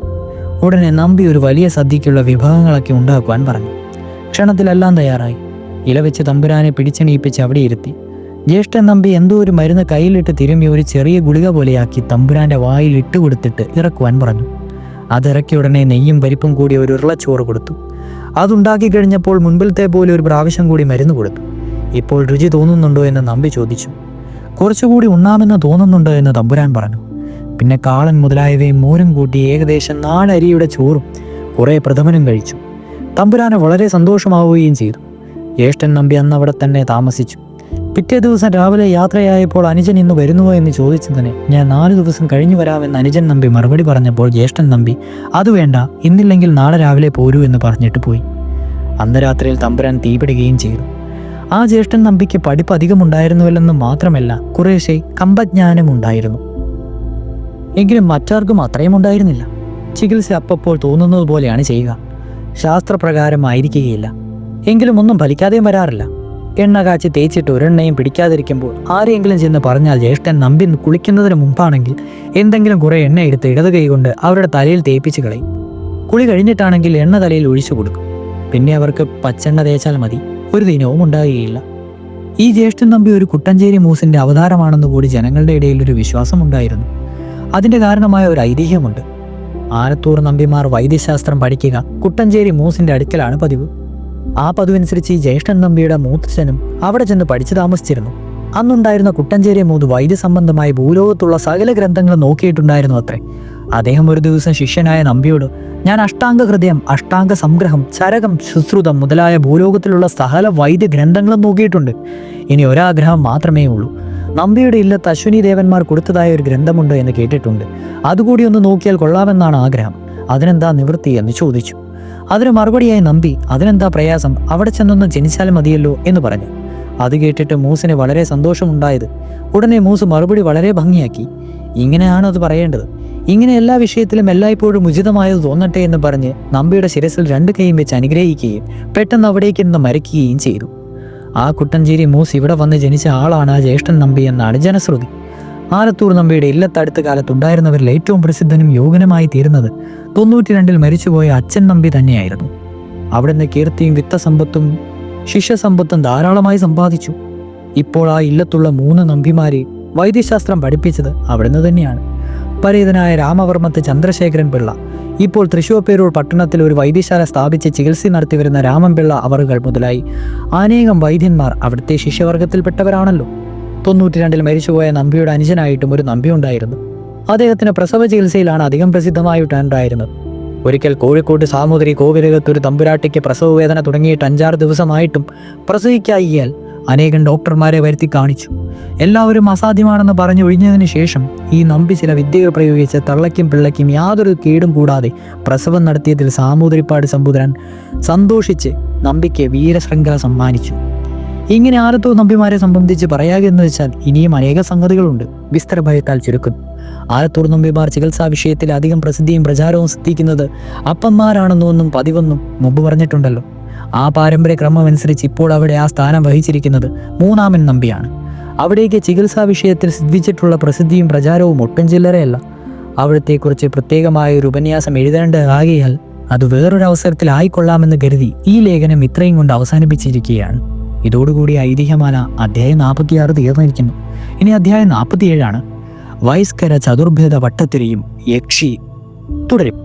ഉടനെ നമ്പി ഒരു വലിയ സദ്യക്കുള്ള വിഭവങ്ങളൊക്കെ ഉണ്ടാക്കുവാൻ പറഞ്ഞു. ക്ഷണത്തിലെല്ലാം തയ്യാറായി. ഇല വെച്ച് തമ്പുരാനെ പിടിച്ചെണീപ്പിച്ച് അവിടെ ഇരുത്തി. ജ്യേഷ്ഠൻ നമ്പി എന്തോ ഒരു മരുന്ന് കയ്യിലിട്ട് തിരുമ്മി ഒരു ചെറിയ ഗുളിക പോലെയാക്കി തമ്പുരാന്റെ വായിൽ ഇട്ടുകൊടുത്തിട്ട് ഇറക്കുവാൻ പറഞ്ഞു. അതിറക്കിയ ഉടനെ നെയ്യും പരിപ്പും കൂടി ഒരു ഉരുളച്ചോറ് കൊടുത്തു. അതുണ്ടാക്കി കഴിഞ്ഞപ്പോൾ മുൻപിലത്തെ പോലെ ഒരു പ്രാവശ്യം കൂടി മരുന്ന് കൊടുത്തു. ഇപ്പോൾ രുചി തോന്നുന്നുണ്ടോ എന്ന് നമ്പി ചോദിച്ചു. കുറച്ചുകൂടി ഉണ്ണാമെന്ന് തോന്നുന്നുണ്ടോ എന്ന് തമ്പുരാൻ പറഞ്ഞു. പിന്നെ കാളൻ മുതലായവയും മോരും കൂട്ടി ഏകദേശം 4 അരിയുടെ ചോറും കുറേ പ്രഥമനും കഴിച്ചു. തമ്പുരാന് വളരെ സന്തോഷമാവുകയും ചെയ്തു. ജ്യേഷ്ഠൻ നമ്പി അന്ന് അവിടെ തന്നെ താമസിച്ചു. പിറ്റേ ദിവസം രാവിലെ യാത്രയായപ്പോൾ അനുജൻ ഇന്ന് വരുന്നുവോ എന്ന് ചോദിച്ചതിന് ഞാൻ 4 ദിവസം കഴിഞ്ഞു വരാമെന്ന് അനുജൻ നമ്പി മറുപടി പറഞ്ഞപ്പോൾ ജ്യേഷ്ഠൻ നമ്പി അത് വേണ്ട, ഇന്നില്ലെങ്കിൽ നാളെ രാവിലെ പോരൂ എന്ന് പറഞ്ഞിട്ട് പോയി. അന്ന് രാത്രിയിൽ തമ്പുരാൻ തീപിടുകയും ചെയ്തു. ആ ജ്യേഷ്ഠൻ നമ്പിക്ക് പഠിപ്പ് അധികമുണ്ടായിരുന്നുവല്ലെന്ന് മാത്രമല്ല, കുറേശ്ശെ കമ്പജ്ഞാനം ഉണ്ടായിരുന്നു. എങ്കിലും മറ്റാർക്കും അത്രയും ഉണ്ടായിരുന്നില്ല. ചികിത്സ അപ്പപ്പോൾ തോന്നുന്നത് പോലെയാണ് ചെയ്യുക. ശാസ്ത്രപ്രകാരമായിരിക്കുകയില്ല. എങ്കിലും ഒന്നും ഫലിക്കാതെയും വരാറില്ല. എണ്ണ കാച്ചി തേച്ചിട്ട് ഒരെണ്ണയും പിടിക്കാതിരിക്കുമ്പോൾ ആരെങ്കിലും ചെന്ന് പറഞ്ഞാൽ ജ്യേഷ്ഠൻ നമ്പി കുളിക്കുന്നതിന് മുമ്പാണെങ്കിൽ എന്തെങ്കിലും കുറേ എണ്ണ എടുത്ത് ഇടത് കൈ കൊണ്ട് അവരുടെ തലയിൽ തേപ്പിച്ച് കളയും. കുളി കഴിഞ്ഞിട്ടാണെങ്കിൽ എണ്ണ തലയിൽ ഒഴിച്ചു കൊടുക്കും. പിന്നെ അവർക്ക് പച്ചെണ്ണ തേച്ചാൽ മതി, ഒരു ദിനവും ഉണ്ടാകുകയില്ല. ഈ ജ്യേഷ്ഠൻ നമ്പി ഒരു കുട്ടഞ്ചേരി മൂസിന്റെ അവതാരമാണെന്ന് കൂടി ജനങ്ങളുടെ ഇടയിൽ ഒരു വിശ്വാസം ഉണ്ടായിരുന്നു. അതിന്റെ കാരണമായ ഒരു ഐതിഹ്യമുണ്ട്. ആലത്തൂർ നമ്പിമാർ വൈദ്യശാസ്ത്രം പഠിക്കുക കുട്ടഞ്ചേരി മൂസിന്റെ അടുക്കലാണ് പതിവ്. ആ പതിവനുസരിച്ച് ഈ ജ്യേഷ്ഠൻ നമ്പിയുടെ മൂത്തച്ഛനും അവിടെ ചെന്ന് പഠിച്ചു താമസിച്ചിരുന്നു. അന്നുണ്ടായിരുന്ന കുട്ടഞ്ചേരി മൂത് വൈദ്യസംബന്ധമായി ഭൂലോകത്തുള്ള സകല ഗ്രന്ഥങ്ങളും നോക്കിയിട്ടുണ്ടായിരുന്നു അത്രേ. അദ്ദേഹം ഒരു ദിവസം ശിഷ്യനായ നമ്പിയോട് ഞാൻ അഷ്ടാംഗ ഹൃദയം, അഷ്ടാംഗ സംഗ്രഹം, ചരകം, സുശ്രുതം മുതലായ ഭൂലോകത്തിലുള്ള സകല വൈദ്യ ഗ്രന്ഥങ്ങളും നോക്കിയിട്ടുണ്ട്. ഇനി ഒരാഗ്രഹം മാത്രമേ ഉള്ളൂ. നമ്പിയുടെ ഇല്ലത്ത് അശ്വിനി ദേവന്മാർ കൊടുത്തതായ ഒരു ഗ്രന്ഥമുണ്ട് എന്ന് കേട്ടിട്ടുണ്ട്. അതുകൂടി ഒന്ന് നോക്കിയാൽ കൊള്ളാമെന്നാണ് ആഗ്രഹം. അതിനെന്താ നിവൃത്തി എന്ന് ചോദിച്ചു. അതിന് മറുപടിയായി നമ്പി അതിനെന്താ പ്രയാസം, അവിടെ ചെന്നൊന്ന് ജനിച്ചാൽ മതിയല്ലോ എന്ന് പറഞ്ഞു. അത് കേട്ടിട്ട് മൂസിന് വളരെ സന്തോഷമുണ്ടായത്. ഉടനെ മൂസ് മറുപടി വളരെ ഭംഗിയാക്കി. ഇങ്ങനെയാണ് അത് പറയേണ്ടത്. ഇങ്ങനെ എല്ലാ വിഷയത്തിലും എല്ലായ്പ്പോഴും ഉചിതമായത് തോന്നട്ടെ എന്ന് പറഞ്ഞ് നമ്പിയുടെ ശിരസിൽ 2 കൈയും വെച്ച് അനുഗ്രഹിക്കുകയും പെട്ടെന്ന് അവിടേക്ക് നിന്ന് മരിക്കുകയും ചെയ്തു. ആ കുട്ടഞ്ചേരി മൂസ് ഇവിടെ വന്ന് ജനിച്ച ആളാണ് ആ ജ്യേഷ്ഠൻ നമ്പി എന്നാണ് ജനശ്രുതി. ആലത്തൂർ നമ്പിയുടെ ഇല്ലത്തടുത്ത കാലത്തുണ്ടായിരുന്നവരിൽ ഏറ്റവും പ്രസിദ്ധനും യോഗ്യനുമായി തീരുന്നത് 92 മരിച്ചുപോയ അച്ഛൻ നമ്പി തന്നെയായിരുന്നു. അവിടുന്ന് കീർത്തിയും വിത്തസമ്പത്തും ശിഷ്യസമ്പത്തും ധാരാളമായി സമ്പാദിച്ചു. ഇപ്പോൾ ആ ഇല്ലത്തുള്ള 3 നമ്പിമാരെ വൈദ്യശാസ്ത്രം പഠിപ്പിച്ചത് അവിടുന്ന് തന്നെയാണ്. പരേതനായ രാമവർമ്മത്ത് ചന്ദ്രശേഖരൻ പിള്ള ഇപ്പോൾ തൃശ്ശൂർപേരൂർ പട്ടണത്തിൽ ഒരു വൈദ്യശാല സ്ഥാപിച്ച് ചികിത്സ നടത്തിവരുന്ന രാമൻപിള്ള അവറുകൾ മുതലായി അനേകം വൈദ്യന്മാർ അവിടുത്തെ ശിഷ്യവർഗത്തിൽപ്പെട്ടവരാണല്ലോ. 92 മരിച്ചുപോയ നമ്പിയുടെ അനുജനായിട്ടും ഒരു നമ്പി ഉണ്ടായിരുന്നു. അദ്ദേഹത്തിന് പ്രസവ ചികിത്സയിലാണ് അധികം പ്രസിദ്ധമായിട്ടുണ്ടായിരുന്നത്. ഒരിക്കൽ കോഴിക്കോട് സാമൂതിരി കോവിലകത്ത് ഒരു തമ്പുരാട്ടിക്ക് പ്രസവ വേദന തുടങ്ങിയിട്ട് 5-6 ദിവസമായിട്ടും പ്രസവിക്കായിയാൽ അനേകം ഡോക്ടർമാരെ വരുത്തി കാണിച്ചു. എല്ലാവരും അസാധ്യമാണെന്ന് പറഞ്ഞൊഴിഞ്ഞതിന് ശേഷം ഈ നമ്പി ചില വിദ്യകൾ പ്രയോഗിച്ച് തള്ളയ്ക്കും പിള്ളയ്ക്കും യാതൊരു കേടും കൂടാതെ പ്രസവം നടത്തിയതിൽ സാമൂതിരിപ്പാട് സമ്പുരാൻ സന്തോഷിച്ച് നമ്പിക്ക് വീരശൃംഖല സമ്മാനിച്ചു. ഇങ്ങനെ ആലത്തൂർ നമ്പിമാരെ സംബന്ധിച്ച് പറയാമെന്ന് വെച്ചാൽ ഇനിയും അനേക സംഗതികളുണ്ട്. വിസ്തരഭയത്താൽ ചുരുക്കുന്നു. ആലത്തൂർ നമ്പിമാർ ചികിത്സാ വിഷയത്തിൽ അധികം പ്രസിദ്ധിയും പ്രചാരവും സിദ്ധിക്കുന്നത് അപ്പന്മാരാണെന്നൊന്നും പതിവെന്നും മുമ്പ് പറഞ്ഞിട്ടുണ്ടല്ലോ. ആ പാരമ്പര്യ ക്രമം അനുസരിച്ച് ഇപ്പോൾ അവിടെ ആ സ്ഥാനം വഹിച്ചിരിക്കുന്നത് 3-ാമൻ നമ്പിയാണ്. അവിടേക്ക് ചികിത്സാ വിഷയത്തിൽ സിദ്ധിച്ചിട്ടുള്ള പ്രസിദ്ധിയും പ്രചാരവും ഒട്ടും ചില്ലറയല്ല. അവിടത്തെക്കുറിച്ച് പ്രത്യേകമായ ഒരു ഉപന്യാസം എഴുതേണ്ടതാകിയാൽ അത് വേറൊരു അവസരത്തിൽ ആയിക്കൊള്ളാമെന്ന് കരുതി ഈ ലേഖനം ഇത്രയും കൊണ്ട് അവസാനിപ്പിച്ചിരിക്കുകയാണ്. ഇതോടുകൂടി ഐതിഹ്യമാല അധ്യായം 46 തീർന്നിരിക്കുന്നു. ഇനി അധ്യായം 47 വയസ്കര ചതുർഭേദ വട്ടത്തിരിയും യക്ഷി തുടരും.